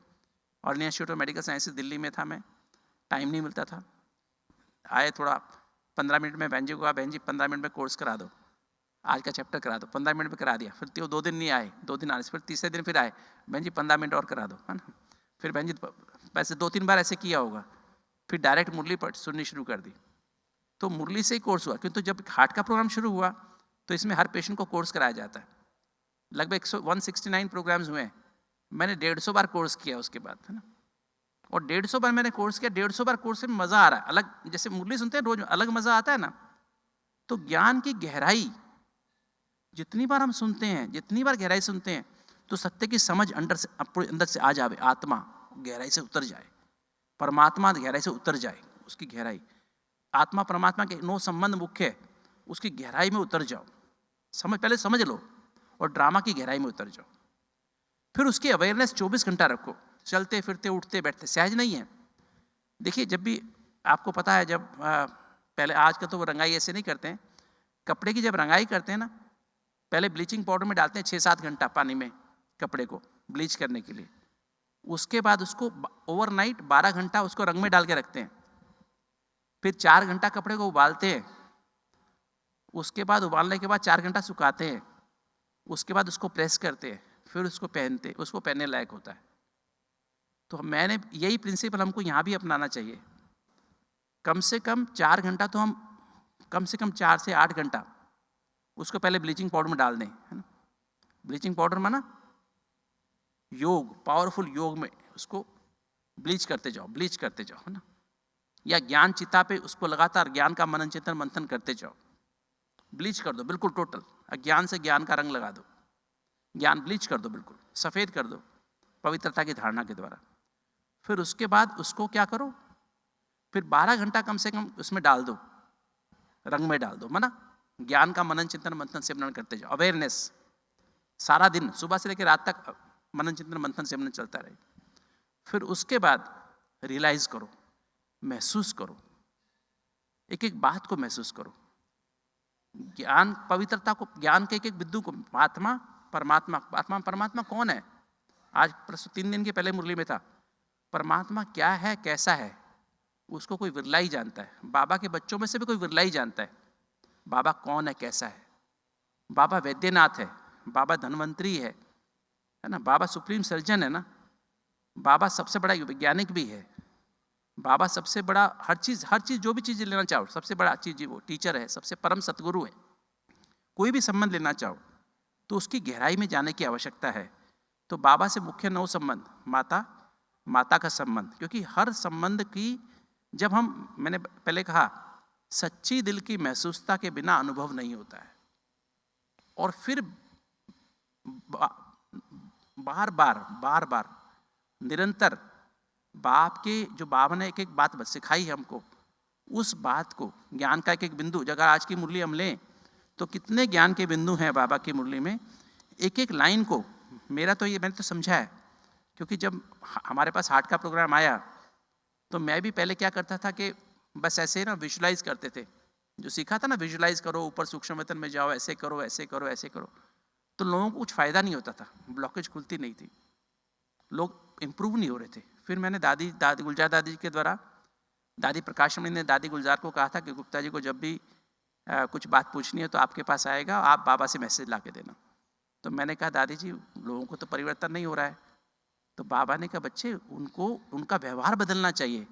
all India institute of medical sciences Delhi में था, मैं टाइम नहीं मिलता था। आए थोड़ा 15 मिनट में बहन जी को कहा, बहन जी 15 मिनट में कोर्स करा दो, आज का चैप्टर करा दो। 15 मिनट में करा दिया। फिर 2 दिन नहीं आए, 2 दिन आने से फिर तीसरे दिन फिर आए, बहन जी 15 मिनट और करा दो, है ना। फिर बहन जी वैसे 2-3 बार ऐसे किया होगा। फिर डायरेक्ट मुरली पढ़ सुननी शुरू कर दी। तो मुरली से ही कोर्स हुआ, क्योंकि जब हार्ट का प्रोग्राम शुरू हुआ तो इसमें हर पेशेंट को कोर्स कराया जाता है। लगभग 169 प्रोग्राम्स हुए हैं। मैंने 150 बार कोर्स किया उसके बाद, है ना। और 150 बार मैंने कोर्स किया, 150 बार कोर्स में मजा आ रहा है अलग। जैसे मुरली सुनते हैं रोज, अलग मजा आता है ना। तो ज्ञान की गहराई जितनी बार हम सुनते हैं, जितनी बार गहराई सुनते हैं, तो सत्य की समझ अंदर से आ जाए, आत्मा गहराई से उतर जाए, परमात्मा गहराई से उतर जाए, उसकी गहराई, आत्मा परमात्मा के 9 संबंध मुख्य है, उसकी गहराई में उतर जाओ। पहले समझ लो और ड्रामा की गहराई में उतर जाओ। फिर उसकी अवेयरनेस 24 घंटा रखो, चलते फिरते, उठते बैठते। सहज नहीं है। देखिए, जब भी आपको पता है, जब पहले, आज का तो वो रंगाई ऐसे नहीं करते हैं, कपड़े की जब रंगाई करते हैं ना, पहले ब्लीचिंग पाउडर में डालते हैं 6-7 घंटा पानी में कपड़े को ब्लीच करने के लिए। उसके बाद उसको ओवरनाइट 12 घंटा उसको रंग में डाल के रखते हैं। फिर 4 घंटा कपड़े को उबालते हैं। उसके बाद उबालने के बाद 4 घंटा सुखाते हैं। उसके बाद उसको प्रेस करते हैं, फिर उसको पहनते, उसको पहनने लायक होता है। तो मैंने यही प्रिंसिपल हमको यहाँ भी अपनाना चाहिए। कम से कम 4 घंटा तो हम, कम से कम 4 से 8 घंटा उसको पहले ब्लीचिंग पाउडर में डाल दें, है ना। ब्लीचिंग पाउडर माना योग, पावरफुल योग में उसको ब्लीच करते जाओ, है ना। या ज्ञान चिता पे उसको लगातार ज्ञान का मनन चिंतन मंथन करते जाओ। ब्लीच कर दो बिल्कुल टोटल, अज्ञान से ज्ञान का रंग लगा दो, ज्ञान ब्लीच कर दो, बिल्कुल सफेद कर दो पवित्रता की धारणा के द्वारा। फिर उसके बाद उसको क्या करो, फिर 12 घंटा कम से कम उसमें डाल दो, रंग में डाल दो, माना ज्ञान का मनन चिंतन मंथन सिमरन करते जाओ। अवेयरनेस सारा दिन, सुबह से लेकर रात तक मनन चिंतन मंथन सिमरन चलता रहे। फिर उसके बाद रियलाइज करो, महसूस करो, एक एक बात को महसूस करो, ज्ञान पवित्रता को, ज्ञान के एक एक बिंदु को। आत्मा परमात्मा, आत्मा परमात्मा कौन है? आज 3 दिन के पहले मुरली में था, परमात्मा क्या है, कैसा है, उसको कोई विरला ही जानता है। बाबा के बच्चों में से भी कोई विरला ही जानता है बाबा कौन है, कैसा है। बाबा वैद्यनाथ है, बाबा धन्वंतरी है ना, बाबा सुप्रीम सर्जन है ना, बाबा सबसे बड़ा वैज्ञानिक भी है, बाबा सबसे बड़ा हर चीज जो भी चीज लेना चाहो सबसे बड़ा चीज वो टीचर है, सबसे परम सतगुरु है। कोई भी संबंध लेना चाहो तो उसकी गहराई में जाने की आवश्यकता है। तो बाबा से मुख्य 9 संबंध, माता का संबंध, क्योंकि हर संबंध की जब मैंने पहले कहा सच्ची दिल की महसूसता के बिना अनुभव नहीं होता है। और फिर बार बार निरंतर बाप के जो बाबा ने एक एक बात सिखाई है हमको, उस बात को ज्ञान का एक एक बिंदु, अगर आज की मुरली हम लें तो कितने ज्ञान के बिंदु हैं बाबा की मुरली में, एक एक लाइन को मैंने तो समझा है। क्योंकि जब हमारे पास हार्ट का प्रोग्राम आया तो मैं भी पहले क्या करता था कि बस ऐसे ना विजुलाइज करते थे, जो सीखा था ना विजुलाइज करो, ऊपर सूक्ष्म वेतन में जाओ, ऐसे करो ऐसे करो ऐसे करो, तो लोगों को कुछ फायदा नहीं होता था, ब्लॉकेज खुलती नहीं थी, लोग इम्प्रूव नहीं हो रहे थे। फिर मैंने दादी गुलजार दादी के द्वारा, दादी प्रकाशमणि ने दादी गुलजार को कहा था कि गुप्ता जी को जब भी कुछ बात पूछनी है तो आपके पास आएगा, आप बाबा से मैसेज ला के देना। तो मैंने कहा दादी जी लोगों को तो परिवर्तन नहीं हो रहा है। तो बाबा ने कहा बच्चे उनको उनका व्यवहार बदलना चाहिए,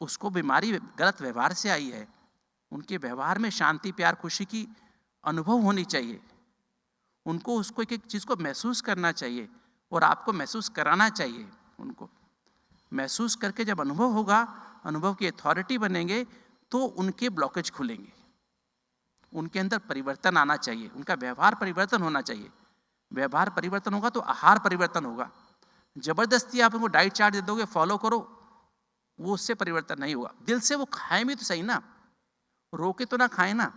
उसको बीमारी गलत व्यवहार से आई है, उनके व्यवहार में शांति प्यार खुशी की अनुभव होनी चाहिए, उनको उसको एक एक चीज़ को महसूस करना चाहिए और आपको महसूस कराना चाहिए। उनको महसूस करके जब अनुभव होगा, अनुभव की अथॉरिटी बनेंगे तो उनके ब्लॉकेज खुलेंगे, उनके अंदर परिवर्तन आना चाहिए, उनका व्यवहार परिवर्तन होना चाहिए। व्यवहार परिवर्तन होगा तो आहार परिवर्तन होगा। जबरदस्ती आप उनको डाइट चार्ट दे दोगे फॉलो करो, वो उससे परिवर्तन नहीं होगा। दिल से वो खाएं भी तो सही ना, रोके तो ना खाएं ना।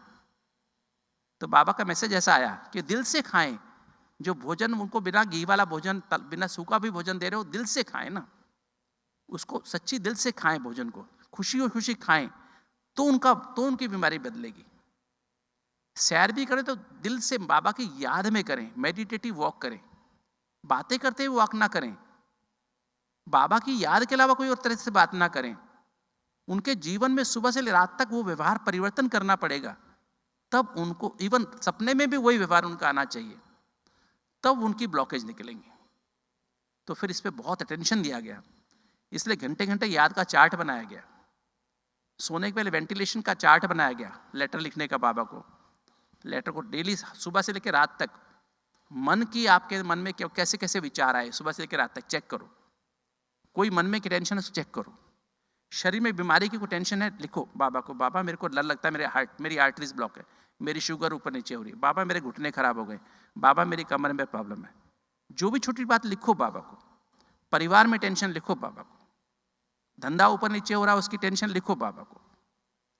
तो बाबा का मैसेज ऐसा आया कि दिल से खाएं, जो भोजन उनको बिना घी वाला भोजन, बिना सूखा भी भोजन दे रहे हो, दिल से खाएं ना, उसको सच्ची दिल से खाएं, भोजन को खुशी और खुशी खाएं, तो उनकी बीमारी बदलेगी। सैर भी करें तो दिल से बाबा की याद में करें, मेडिटेटिव वॉक करें, बातें करते हुए वॉक ना करें, बाबा की याद के अलावा कोई और तरह से बात ना करें। उनके जीवन में सुबह से रात तक वो व्यवहार परिवर्तन करना पड़ेगा, तब उनको इवन सपने में भी वही व्यवहार उनका आना चाहिए, तब उनकी ब्लॉकेज निकलेंगे। तो फिर इस पे बहुत अटेंशन दिया गया, इसलिए घंटे घंटे याद का चार्ट बनाया गया, सोने के पहले वेंटिलेशन का चार्ट बनाया गया, लेटर लिखने का बाबा को, लेटर को डेली सुबह से लेकर रात तक, मन की आपके मन में कैसे कैसे विचार आए सुबह से लेकर रात तक चेक करो, कोई मन में की टेंशन है उसको चेक करो, शरीर में बीमारी की कोई टेंशन है लिखो बाबा को, बाबा मेरे को डर लगता है, मेरी आर्टरीज ब्लॉक है, मेरी शुगर ऊपर नीचे हो रही है, बाबा मेरे घुटने खराब हो गए, बाबा मेरी कमर में प्रॉब्लम है। जो भी छोटी बात लिखो बाबा को, परिवार में टेंशन लिखो बाबा को, धंधा ऊपर नीचे हो रहा है उसकी टेंशन लिखो बाबा को,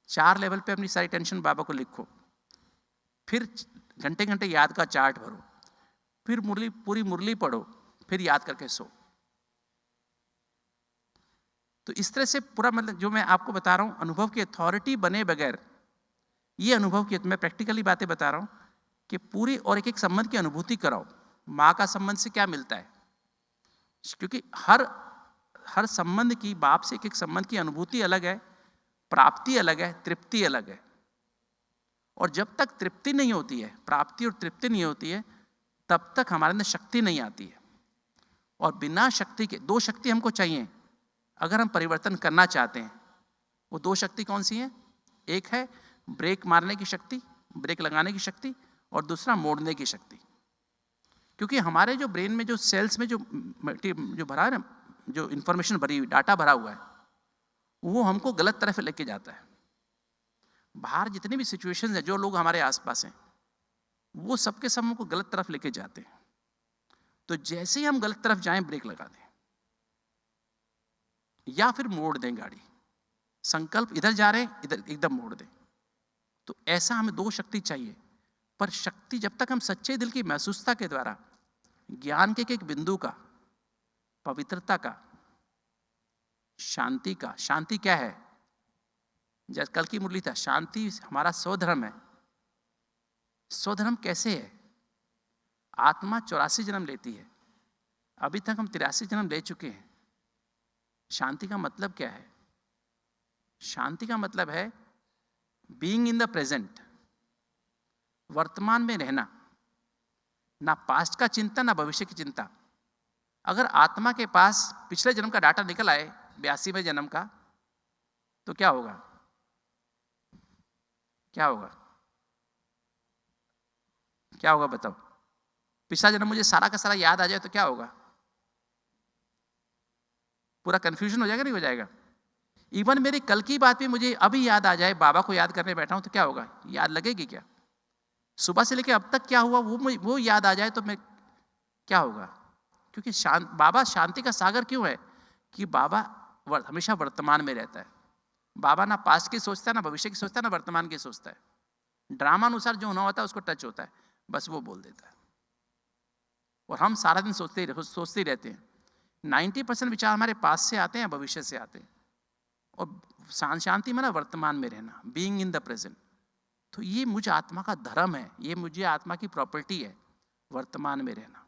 4 लेवल पे अपनी सारी टेंशन बाबा को लिखो, फिर घंटे घंटे याद का चार्ट भरो, फिर पूरी मुरली पढ़ो, फिर याद करके सो। तो इस तरह से पूरा मतलब जो मैं आपको बता रहा हूं, अनुभव की अथॉरिटी बने बगैर, ये अनुभव की, मैं प्रैक्टिकली बातें बता रहा हूं कि पूरी और एक एक संबंध की अनुभूति कराओ। माँ का संबंध से क्या मिलता है, क्योंकि हर संबंध की, बाप से एक एक संबंध की अनुभूति अलग है, प्राप्ति अलग है, तृप्ति अलग है। और जब तक तृप्ति नहीं होती है, प्राप्ति और तृप्ति नहीं होती है, तब तक हमारे अंदर शक्ति नहीं आती है। और बिना शक्ति के, 2 शक्ति हमको चाहिए अगर हम परिवर्तन करना चाहते हैं। वो 2 शक्ति कौन सी हैं? एक है ब्रेक मारने की शक्ति, ब्रेक लगाने की शक्ति, और दूसरा मोड़ने की शक्ति। क्योंकि हमारे जो ब्रेन में जो सेल्स में जो भरा है ना, जो इंफॉर्मेशन भरी हुई, डाटा भरा हुआ है, वो हमको गलत तरफ लेके जाता है। बाहर जितनी भी सिचुएशंस है, जो लोग हमारे आसपास हैं, वो सबके सब हमको गलत तरफ लेके जाते हैं। तो जैसे ही हम गलत तरफ जाएं, ब्रेक लगा दें या फिर मोड़ दें गाड़ी। संकल्प इधर जा रहे हैं, इधर एकदम मोड़ दें। तो ऐसा हमें 2 शक्ति चाहिए। पर शक्ति जब तक हम सच्चे दिल की महसूसता के द्वारा, ज्ञान के एक बिंदु का, पवित्रता का, शांति का, शांति क्या है? जैसे कल की मुरली था, शांति हमारा स्वधर्म है। स्वधर्म कैसे है? आत्मा 84 जन्म लेती है, अभी तक हम 83 जन्म ले चुके हैं। शांति का मतलब क्या है? शांति का मतलब है बीइंग इन द प्रेजेंट, वर्तमान में रहना, ना पास्ट का चिंता ना भविष्य की चिंता। अगर आत्मा के पास पिछले जन्म का डाटा निकल आए 82वें जन्म का, तो क्या होगा? क्या होगा? क्या होगा बताओ? पिछला जन्म मुझे सारा का सारा याद आ जाए तो क्या होगा? पूरा कंफ्यूजन हो जाएगा, नहीं हो जाएगा? इवन मेरी कल की बात भी मुझे अभी याद आ जाए, बाबा को याद करने बैठा हूं तो क्या होगा? याद लगेगी क्या? सुबह से लेकर अब तक क्या हुआ वो याद आ जाए तो मैं क्या होगा? क्योंकि बाबा शांति का सागर क्यों है? कि बाबा हमेशा वर्तमान में रहता है। बाबा ना पास्ट की सोचता है, ना भविष्य की सोचता है, ना वर्तमान की सोचता है। ड्रामा अनुसार जो होना होता है उसको टच होता है, बस वो बोल देता है। और हम सारा दिन सोचते ही रहते हैं। 90% विचार हमारे पास से आते हैं, भविष्य से आते हैं। और शांति में ना वर्तमान में रहना, बीइंग इन द प्रेजेंट। तो ये मुझे आत्मा का धर्म है, ये मुझे आत्मा की प्रॉपर्टी है, वर्तमान में रहना।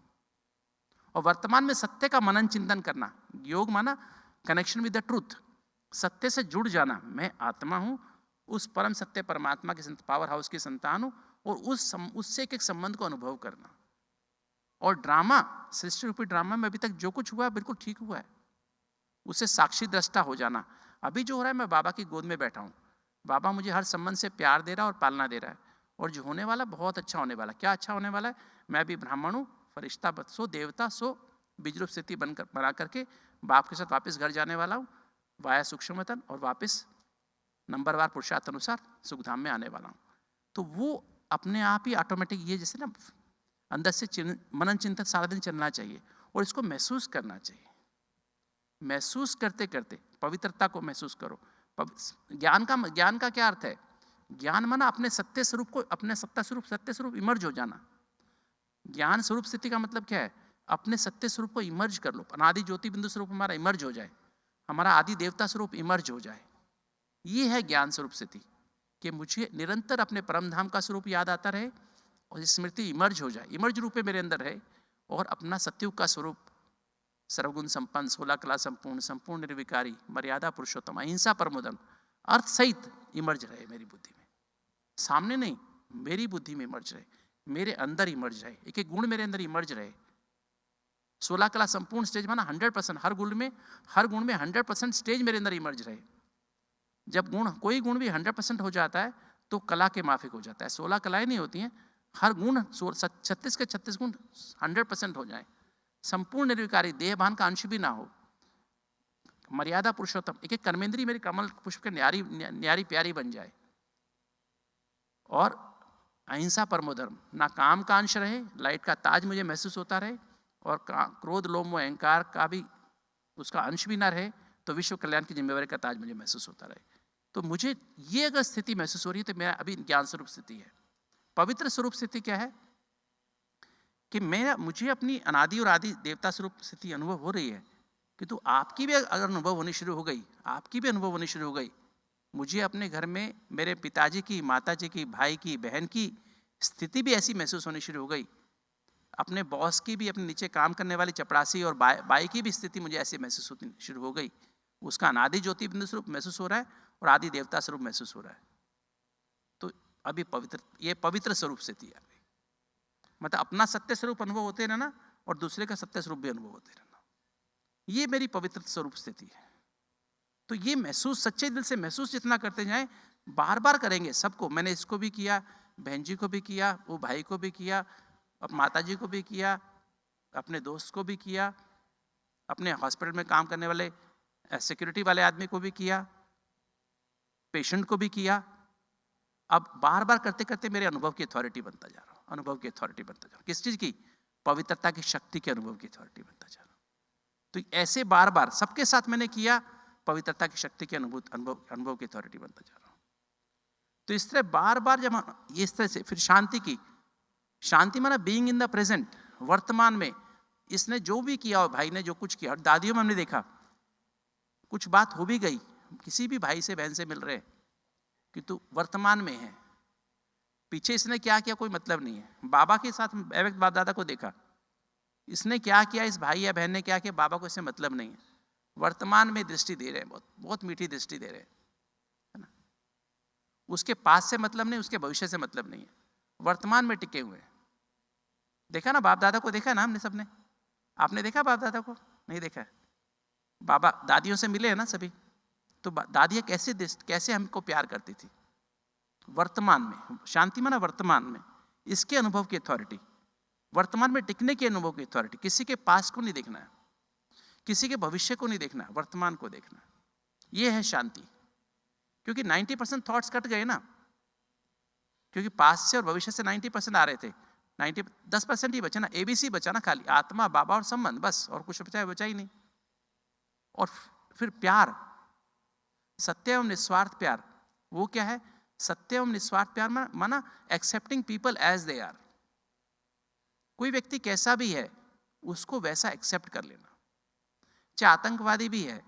और वर्तमान में सत्य का मनन चिंतन करना। योग माना कनेक्शन विद द ट्रूथ, सत्य से जुड़ जाना। मैं आत्मा हूं, उस परम सत्य परमात्मा के पावर हाउस की संतान हूं, और उससे एक संबंध को अनुभव करना। और ड्रामा, सृष्टि रूपी ड्रामा में अभी तक जो कुछ हुआ है बिल्कुल ठीक हुआ है, उससे साक्षी दृष्टा हो जाना। अभी जो हो रहा है, मैं बाबा की गोद में बैठा हूं, बाबा मुझे हर संबंध से प्यार दे रहा है और पालना दे रहा है। और जो होने वाला बहुत अच्छा होने वाला। क्या अच्छा होने वाला है? मैं भी ब्राह्मण हूँ, फरिश्ता सो देवता सो बीजरूप स्थिति बना करके बाप के साथ वापस घर जाने वाला हूँ, वाया सूक्ष्मतन, और वापस नंबरवार पुरुषार्थ अनुसार सुखधाम में आने वाला हूँ। तो वो अपने आप ही ऑटोमेटिक, ये जैसे ना अंदर से मनन चिंतन सारा दिन चलना चाहिए और इसको महसूस करना चाहिए। महसूस करते करते पवित्रता को महसूस करो। ज्ञान का क्या अर्थ है? ज्ञान माना अपने सत्य स्वरूप को, अपने सत्य स्वरूप इमर्ज हो जाना। ज्ञान स्वरूप स्थिति का मतलब क्या है? अपने सत्य स्वरूप को इमर्ज कर लो। अनादि ज्योति बिंदु स्वरूप हमारा इमर्ज हो जाए, हमारा आदि देवता स्वरूप इमर्ज हो जाए। ये है ज्ञान स्वरूप स्थिति, कि मुझे निरंतर अपने परम धाम का स्वरूप याद आता रहे और स्मृति इमर्ज हो जाए, इमर्ज रूप में मेरे अंदर रहे, और अपना सत्युग का स्वरूप सर्वगुण संपन्न, 16 कला संपूर्ण, संपूर्ण निर्विकारी, मर्यादा पुरुषोत्तम, अहिंसा परमोधर्म, अर्थ सहित इमर्ज रहे मेरी बुद्धि में। सामने नहीं, मेरी बुद्धि में इमर्ज रहे, मेरे अंदर इमर्ज रहे, एक एक गुण मेरे अंदर इमर्ज रहे। 16 कला संपूर्ण स्टेज माना 100%, हर गुण में 100% स्टेज मेरे अंदर इमर्ज रहे। जब कोई गुण भी 100% हो जाता है तो कला के माफिक हो जाता है। 16 कलाएं नहीं होती हैं, हर गुण 36 के 36 गुण 100% हो जाए, संपूर्ण निर्विकारी, देहभान का अंश भी ना हो, मर्यादा पुरुषोत्तम, एक एक कर्मेंद्री मेरी कमल पुष्प के न्यारी प्यारी बन जाए, और अहिंसा परमोधर्म, ना काम का अंश रहे, लाइट का ताज मुझे महसूस होता रहे, और क्रोध लोभ मोह अहंकार का भी उसका अंश भी ना रहे, तो विश्व कल्याण की जिम्मेवारी का ताज मुझे महसूस होता रहे। तो मुझे ये अगर स्थिति महसूस हो रही है तो मेरा अभी ज्ञान स्वरूप स्थिति है। पवित्र स्वरूप स्थिति क्या है? कि मुझे अपनी अनादि और आदि देवता स्वरूप स्थिति अनुभव हो रही है, कि तो आपकी भी अगर अनुभव होनी शुरू हो गई, आपकी भी अनुभव होनी शुरू हो गई, मुझे अपने घर में मेरे पिताजी की, माताजी की, भाई की, बहन की स्थिति भी ऐसी महसूस होनी शुरू हो गई, अपने बॉस की भी, अपने नीचे काम करने वाली चपरासी और बाई की भी स्थिति मुझे ऐसी महसूस होनी शुरू हो गई, उसका अनादि ज्योति बिंदु स्वरूप महसूस हो रहा है और आदि देवता स्वरूप महसूस हो रहा है, तो अभी ये पवित्र स्वरूप स्थिति है। मतलब अपना सत्य स्वरूप अनुभव होते रहना और दूसरे का सत्य स्वरूप भी अनुभव होते रहना, ये मेरी पवित्र स्वरूप स्थिति है। तो ये महसूस सच्चे दिल से महसूस जितना करते जाएं, बार बार करेंगे सबको। मैंने इसको भी किया, बहन जी को भी किया, वो भाई को भी किया, माता जी को भी किया, अपने दोस्त को भी किया, अपने हॉस्पिटल में काम करने वाले सिक्योरिटी वाले आदमी को भी किया, पेशेंट को भी किया। अब बार बार करते करते मेरे अनुभव की अथॉरिटी बनता जा रहा हूं, अनुभव की अथॉरिटी बनता जा रहा हूं। किस चीज की? पवित्रता की शक्ति के अनुभव की अथॉरिटी बनता जा रहा हूं। तो ऐसे बार बार सबके साथ मैंने किया, पवित्रता की शक्ति के अनुभव की अथॉरिटी बनता जा रहा हूं। तो इस तरह बार बार जब इस तरह से, फिर शांति माना बीइंग इन द प्रेजेंट, वर्तमान में। इसने जो भी किया, भाई ने जो कुछ किया, दादियों में हमने देखा कुछ बात हो भी गई, किसी भी भाई से बहन से मिल रहे कि तू वर्तमान में है, पीछे इसने क्या किया कोई मतलब नहीं है। बाबा के साथ अव्यक्त बाप दादा को देखा, इसने क्या किया, इस भाई या बहन ने क्या किया, बाबा को इससे मतलब नहीं है। वर्तमान में दृष्टि दे रहे हैं, बहुत बहुत मीठी दृष्टि दे रहे हैं। उसके पास से मतलब नहीं, उसके भविष्य से मतलब नहीं है, वर्तमान में टिके हुए हैं। देखा ना बाप दादा को, देखा ना हमने सबने? आपने देखा बाप दादा को? नहीं देखा है। बाबा दादियों से मिले हैं ना सभी, तो दादियाँ कैसे हमको प्यार करती थी? वर्तमान में। शांति माना वर्तमान में, इसके अनुभव की अथॉरिटी, वर्तमान में टिकने के अनुभव की अथॉरिटी। किसी के पास को नहीं देखना है, किसी के भविष्य को नहीं देखना, वर्तमान को देखना। ये है शांति। क्योंकि 90% थॉट्स कट गए ना, क्योंकि पास से और भविष्य से 90% आ रहे थे, 10% ही बचा ना, एबीसी बचा ना, खाली आत्मा, बाबा और संबंध, बस। और कुछ बचा ही नहीं। और फिर प्यार, सत्य एवं निस्वार्थ प्यार, वो क्या है? सत्य एवं निस्वार्थ प्यार माना accepting people as they are. कोई व्यक्ति कैसा भी है उसको वैसा एक्सेप्ट कर लेना, चाहे आतंकवादी भी है,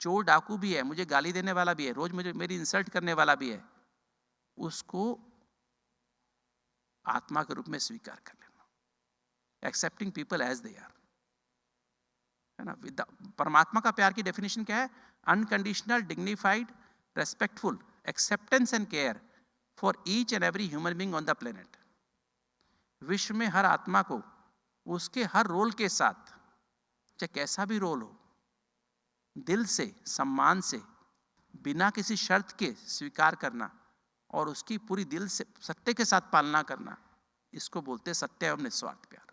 चोर डाकू भी है, मुझे गाली देने वाला भी है, रोज मुझे मेरी इंसल्ट करने वाला भी है, उसको आत्मा के रूप में स्वीकार कर लेना। Accepting people as they are, है ना? परमात्मा का प्यार की डेफिनेशन क्या है? Unconditional, dignified, respectful acceptance and care for each and every human being on the planet. विश्व में हर आत्मा को उसके हर रोल के साथ, चाहे कैसा भी रोल हो, दिल से, सम्मान से, बिना किसी शर्त के स्वीकार करना और उसकी पूरी दिल से सत्य के साथ पालना करना, इसको बोलते हैं सत्य एवं निस्वार्थ प्यार।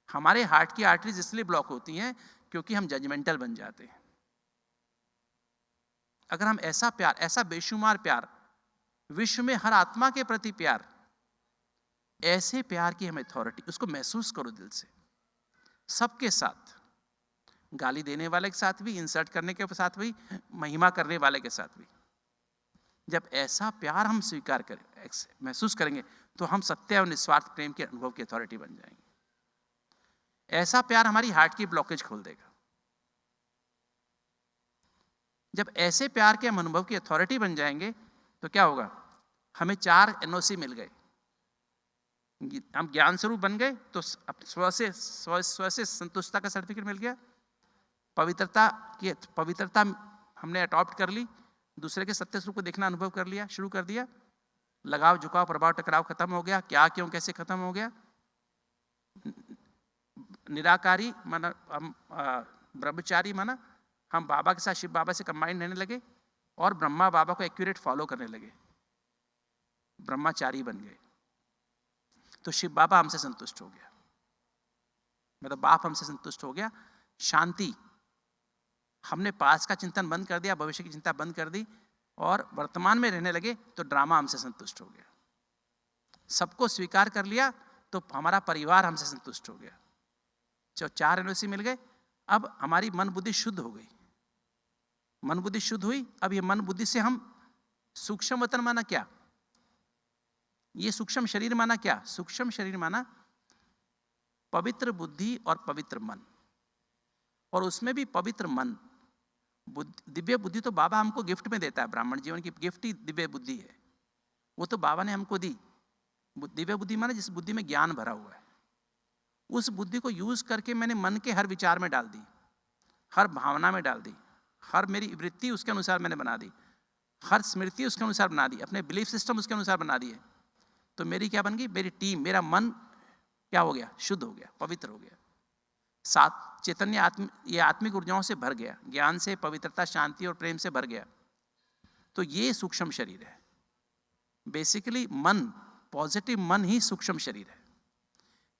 हमारे हार्ट की आर्टरीज इसलिए ब्लॉक होती हैं क्योंकि हम जजमेंटल बन जाते हैं। अगर हम ऐसा प्यार, ऐसा बेशुमार प्यार, विश्व में हर आत्मा के प्रति प्यार, ऐसे प्यार की हमें अथॉरिटी, उसको महसूस करो दिल से, सबके साथ, गाली देने वाले के साथ भी, इंसल्ट करने के साथ भी, महिमा करने वाले के साथ भी। जब ऐसा प्यार हम स्वीकार करें, महसूस करेंगे, तो हम सत्य और निस्वार्थ प्रेम के अनुभव की अथॉरिटी बन जाएंगे। ऐसा प्यार हमारी हार्ट की ब्लॉकेज खोल देगा। जब ऐसे प्यार के हम अनुभव की अथॉरिटी बन जाएंगे तो क्या होगा? हमें 4 एनओसी मिल गए, हम ज्ञान स्वरूप बन गए, तो स्व से संतुष्टता का सर्टिफिकेट मिल गया, पवित्रता हमने अडॉप्ट कर ली, दूसरे के सत्य स्वरूप को देखना अनुभव कर लिया, शुरू कर दिया, लगाव, झुकाव, प्रभाव, टकराव खत्म हो गया, क्या, क्यों, कैसे खत्म हो गया, निराकारी माना हम, ब्रह्मचारी माना हम बाबा के साथ, शिव बाबा से कंबाइंड रहने लगे, और ब्रह्मा बाबा को एक्यूरेट फॉलो करने लगे, ब्रह्मचारी बन गए। तो शिव बाबा हमसे संतुष्ट हो गया, मतलब बाप हमसे संतुष्ट हो गया। शांति, हमने पास का चिंतन बंद कर दिया, भविष्य की चिंता बंद कर दी, और वर्तमान में रहने लगे, तो ड्रामा हमसे संतुष्ट हो गया। सबको स्वीकार कर लिया, तो हमारा परिवार हमसे संतुष्ट हो गया। 4 एनओसी मिल गए, अब हमारी मन बुद्धि शुद्ध हो गई। मन बुद्धि शुद्ध हुई, अब ये मन बुद्धि से हम सूक्ष्म वतन माना क्या? ये सूक्ष्म शरीर माना क्या? सूक्ष्म शरीर माना पवित्र बुद्धि और पवित्र मन, और उसमें भी पवित्र मन। दिव्य बुद्धि तो बाबा हमको गिफ्ट में देता है, ब्राह्मण जीवन की गिफ्ट ही दिव्य बुद्धि है, वो तो बाबा ने हमको दी। दिव्य बुद्धि माना जिस बुद्धि में ज्ञान भरा हुआ है, उस बुद्धि को यूज करके मैंने मन के हर विचार में डाल दी, हर भावना में डाल दी, हर मेरी वृत्ति उसके अनुसार मैंने बना दी, हर स्मृति उसके अनुसार बना दी, अपने बिलीफ सिस्टम उसके अनुसार बना दिए। तो मेरी क्या बन गई? मेरी टीम, मेरा मन क्या हो गया? शुद्ध हो गया, पवित्र हो गया, सात चैतन्य ये आत्मिक ऊर्जाओं से भर गया, ज्ञान से, पवित्रता, शांति और प्रेम से भर गया। तो ये सूक्ष्म शरीर है। बेसिकली मन, पॉजिटिव मन ही सूक्ष्म शरीर है।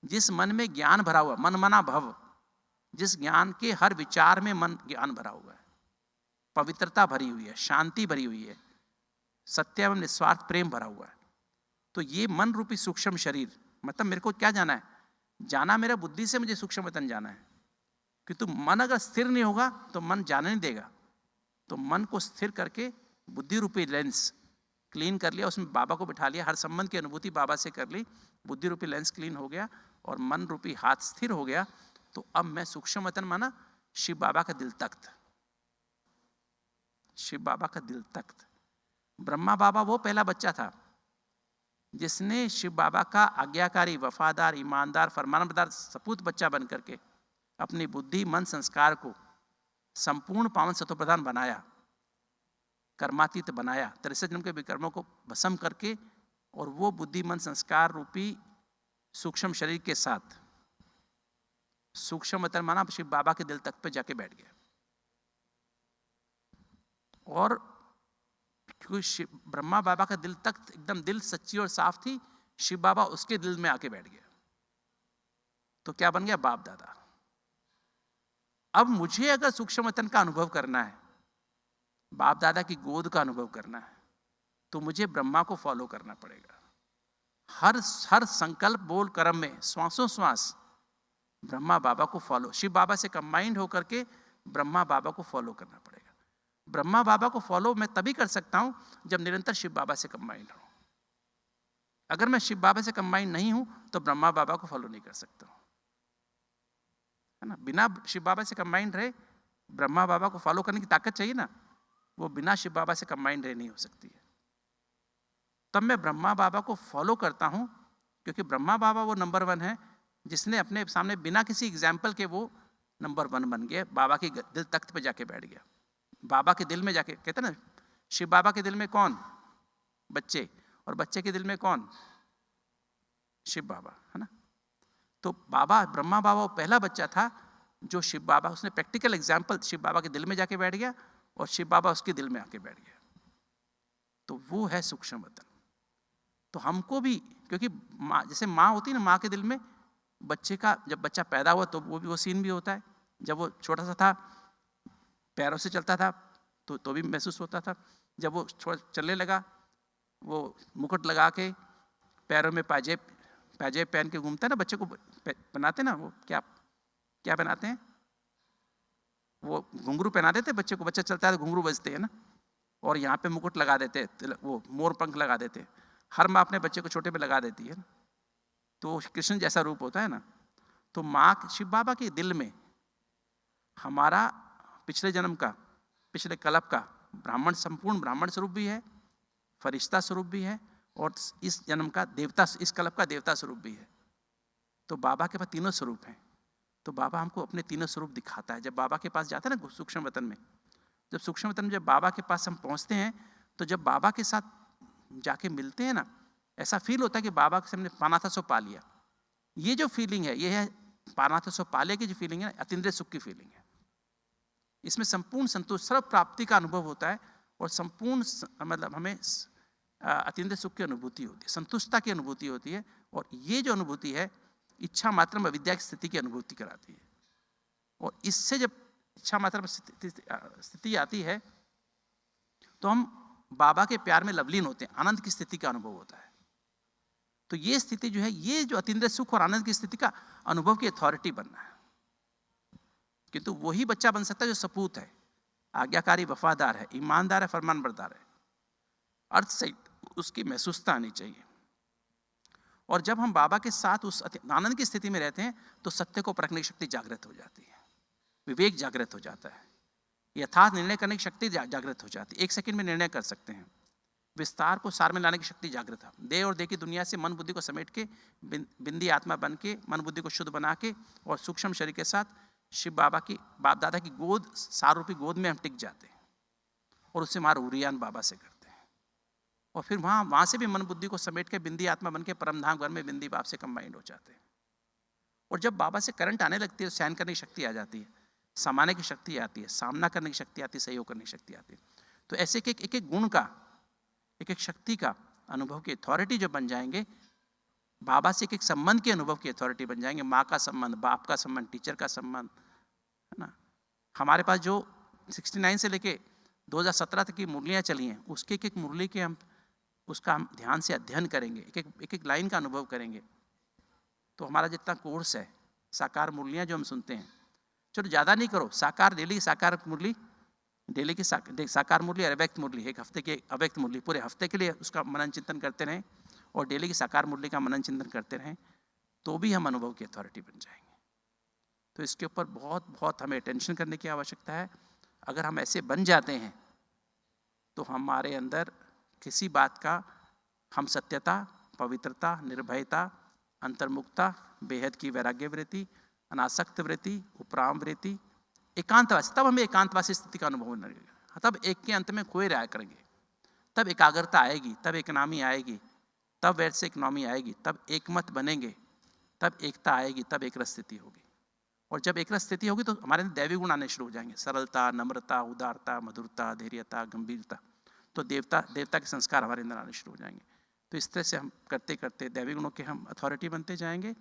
जिस मन में ज्ञान भरा हुआ, मन मना भव, जिस ज्ञान के हर विचार में मन ज्ञान भरा हुआ है, पवित्रता भरी हुई है, शांति भरी हुई है, सत्य एवं निस्वार्थ प्रेम भरा हुआ है, तो ये मन रूपी सूक्ष्म शरीर, मतलब मेरे को क्या जाना है? जाना मेरा बुद्धि से, मुझे सूक्ष्म वतन जाना है। कि तो मन अगर स्थिर नहीं होगा तो मन जाने नहीं देगा। तो मन को स्थिर करके बुद्धि रूपी लेंस क्लीन कर लिया, उसमें बाबा को बिठा लिया, हर संबंध की अनुभूति बाबा से कर ली, बुद्धि रूपी लेंस क्लीन हो गया और मन रूपी हाथ स्थिर हो गया। तो अब मैं सूक्ष्म वतन माना शिव बाबा का दिल तख्त, शिव बाबा का दिल तख्त। ब्रह्मा बाबा वो पहला बच्चा था जिसने शिव बाबा का आज्ञाकारी, वफादार, ईमानदार, फरमानबरदार सपूत बच्चा बन करके अपनी बुद्धि, मन, संस्कार को संपूर्ण पावन सत्व प्रधान बनाया, कर्मातीत बनाया 63 जन्म के विकर्मों को भस्म करके, और वो बुद्धिमन संस्कार रूपी सूक्ष्म शरीर के साथ, सूक्ष्म मतलब माना शिव बाबा के दिल तक पे जाके बैठ गया। और क्योंकि ब्रह्मा बाबा का दिल तक एकदम दिल सच्ची और साफ थी, शिव बाबा उसके दिल में आके बैठ गया। तो क्या बन गया? बाप दादा। अब मुझे अगर सूक्ष्म वतन का अनुभव करना है, बाप दादा की गोद का अनुभव करना है, तो मुझे ब्रह्मा को फॉलो करना पड़ेगा। हर संकल्प बोल कर्म में श्वासों श्वास ब्रह्मा बाबा को फॉलो, शिव बाबा से कंबाइंड होकर के ब्रह्मा बाबा को फॉलो करना पड़ेगा। ब्रह्मा बाबा को फॉलो मैं तभी कर सकता हूं जब निरंतर शिव बाबा से कंबाइंड हूं। अगर मैं शिव बाबा से कंबाइंड नहीं हूं तो ब्रह्मा बाबा को फॉलो नहीं कर सकता, है ना। बिना शिव बाबा से कंबाइंड रहे ब्रह्मा बाबा को फॉलो करने की ताकत चाहिए ना, वो बिना शिव बाबा से कंबाइंड रहे नहीं हो सकती है। तब मैं ब्रह्मा बाबा को फॉलो करता हूं, क्योंकि ब्रह्मा बाबा वो नंबर 1 है जिसने अपने सामने बिना किसी एग्जाम्पल के वो नंबर 1 बन गया, बाबा के दिल तख्त पे जाके बैठ गया। बाबा के दिल में जाके, कहते ना शिव बाबा के दिल में कौन? बच्चे, और बच्चे के दिल में कौन? शिव बाबा, है ना। तो बाबा ब्रह्मा बाबा वो पहला बच्चा था जो शिव बाबा, उसने प्रैक्टिकल एग्जाम्पल शिव बाबा के दिल में जाके बैठ गया और शिव बाबा उसके दिल में आके बैठ गया। तो वो है सूक्ष्म वतन। तो हमको भी, क्योंकि माँ, जैसे माँ होती है ना, माँ के दिल में बच्चे का, जब बच्चा पैदा हुआ तो वो सीन भी होता है। जब वो छोटा सा था, पैरों से चलता था तो भी महसूस होता था। जब वो चलने लगा, वो मुकुट लगा के पैरों में पाजेब पहन के घूमता है ना, बच्चे को बनाते ना, वो क्या बनाते हैं, वो घुंघरू पहना देते बच्चे को। बच्चा चलता है तो घुंघरू बजते हैं ना, और यहाँ पे मुकुट लगा देते, वो मोर पंख लगा देते। हर माँ अपने बच्चे को छोटे पे लगा देती है ना, तो कृष्ण जैसा रूप होता है ना। तो माँ शिव बाबा के दिल में हमारा पिछले जन्म का, पिछले कल्प का ब्राह्मण, संपूर्ण ब्राह्मण स्वरूप भी है, फरिश्ता स्वरूप भी है, और इस जन्म का देवता, इस कल्प का देवता स्वरूप भी है। तो बाबा के पास तीनों स्वरूप हैं। तो बाबा हमको अपने तीनों स्वरूप दिखाता है। जब बाबा के पास जाते हैं ना सूक्ष्म वतन में, जब सूक्ष्म वतन में जब बाबा के पास हम पहुंचते हैं, तो जब बाबा के साथ जाके मिलते हैं ना, ऐसा फील होता है कि बाबा से हमने पाना था सो पा लिया। ये जो फीलिंग है, ये है पाना था सो पाले की जो फीलिंग है, अतीन्द्रिय सुख की फीलिंग है। इसमें संपूर्ण संतोष, सर्व प्राप्ति का अनुभव होता है, और संपूर्ण मतलब हमें अतीन्द्रिय सुख की अनुभूति होती है, संतुष्टता की अनुभूति होती है। और ये जो अनुभूति है, इच्छा मात्र में अविद्या की स्थिति की अनुभूति कराती है। और इससे जब इच्छा मात्र में स्थिति आती है, तो हम बाबा के प्यार में लवलीन होते हैं, आनंद की स्थिति का अनुभव होता है। तो ये स्थिति जो है, ये जो अतीन्द्रिय सुख और आनंद की स्थिति का अनुभव की अथॉरिटी बनना है। किंतु वही बच्चा बन सकता है जो सपूत है, आज्ञाकारी, वफादार है, ईमानदार है, फरमानबरदार है। अर्थ से उसकी महसूसता आनी चाहिए। और जब हम बाबा के साथ उस आनंद की स्थिति में रहते हैं, तो सत्य को परखने की शक्ति जागृत हो जाती है, विवेक जागृत हो जाता है, यथार्थ निर्णय करने की शक्ति जागृत हो जाती है। 1 सेकंड में निर्णय कर सकते हैं, विस्तार को सार में लाने की शक्ति जागृत है। देह और देह की दुनिया से मन बुद्धि को समेट के, बिंदी आत्मा बन के, मन बुद्धि को शुद्ध बना के, और सूक्ष्म शरीर के साथ शिव बाबा की, बाप दादा की गोद, सार रूपी गोद में हम टिक जाते हैं, और उससे हमारा उरियान बाबा से करते हैं। और फिर वहां से भी मन बुद्धि को समेट के बिंदी आत्मा बन के परमधाम घर में बिंदी बाप से कंबाइंड हो जाते हैं। और जब बाबा से करंट आने लगती है, सहन करने की शक्ति आ जाती है, समाने की शक्ति आती है, सामना करने की शक्ति आती है, सहयोग करने की शक्ति आती है। तो ऐसे एक एक गुण का, एक एक शक्ति का अनुभव की अथॉरिटी जो बन जाएंगे, बाबा से एक एक संबंध के अनुभव की अथॉरिटी बन जाएंगे। माँ का संबंध, बाप का संबंध, टीचर का संबंध, है ना। हमारे पास जो 69 से लेके 2017 तक की मुरलियाँ चली हैं, उसके एक एक मुरली के उसका हम ध्यान से अध्ययन करेंगे, एक एक लाइन का अनुभव करेंगे। तो हमारा जितना कोर्स है, साकार मुरलियाँ जो हम सुनते हैं, चलो ज़्यादा नहीं करो, साकार डेली साकार मुरली, डेली की साकार मुरली और अव्यक्त मुरली, एक हफ्ते की अव्यक्त मुरली, पूरे हफ्ते के लिए उसका मनन चिंतन करते रहें, और डेली की साकार मुरली का मनन चिंतन करते रहें, तो भी हम अनुभव की अथॉरिटी बन जाएंगे। तो इसके ऊपर बहुत बहुत हमें अटेंशन करने की आवश्यकता है। अगर हम ऐसे बन जाते हैं, तो हमारे अंदर किसी बात का, हम सत्यता, पवित्रता, निर्भयता, अंतर्मुक्ता, बेहद की वैराग्य वृत्ति, अनासक्त वृत्ति, उपराम वृत्ति, एकांतवासी, तब हमें एकांतवासी स्थिति का अनुभव होने लगेगा। तब एक के अंत में खोए रहा करेंगे, तब एकाग्रता आएगी, तब इकोनॉमी आएगी, तब वैसे इकोनॉमी आएगी, तब एकमत बनेंगे, तब एकता आएगी, तब एक रस स्थिति होगी। और जब एक रस स्थिति होगी तो हमारे अंदर दैवी गुण आने शुरू हो जाएंगे, सरलता, नम्रता, उदारता, मधुरता, धैर्यता, गंभीरता। तो देवता के संस्कार हमारे अंदर आने शुरू हो जाएंगे। तो इस तरह से हम करते करते दैवी गुणों के हम अथॉरिटी बनते जाएंगे,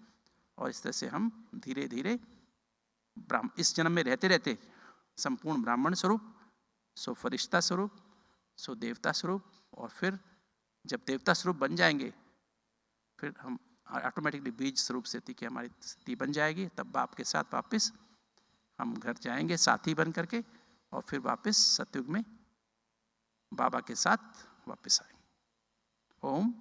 और इस तरह से हम धीरे धीरे इस जन्म में रहते रहते संपूर्ण ब्राह्मण स्वरूप, सो फरिश्ता स्वरूप, सो देवता स्वरूप, और फिर जब देवता स्वरूप बन जाएंगे फिर हम ऑटोमेटिकली बीज स्वरूप स्थिति की हमारी स्थिति बन जाएगी। तब बाप के साथ वापस हम घर जाएंगे साथी बन करके, और फिर वापस सतयुग में बाबा के साथ वापस आएंगे। ओम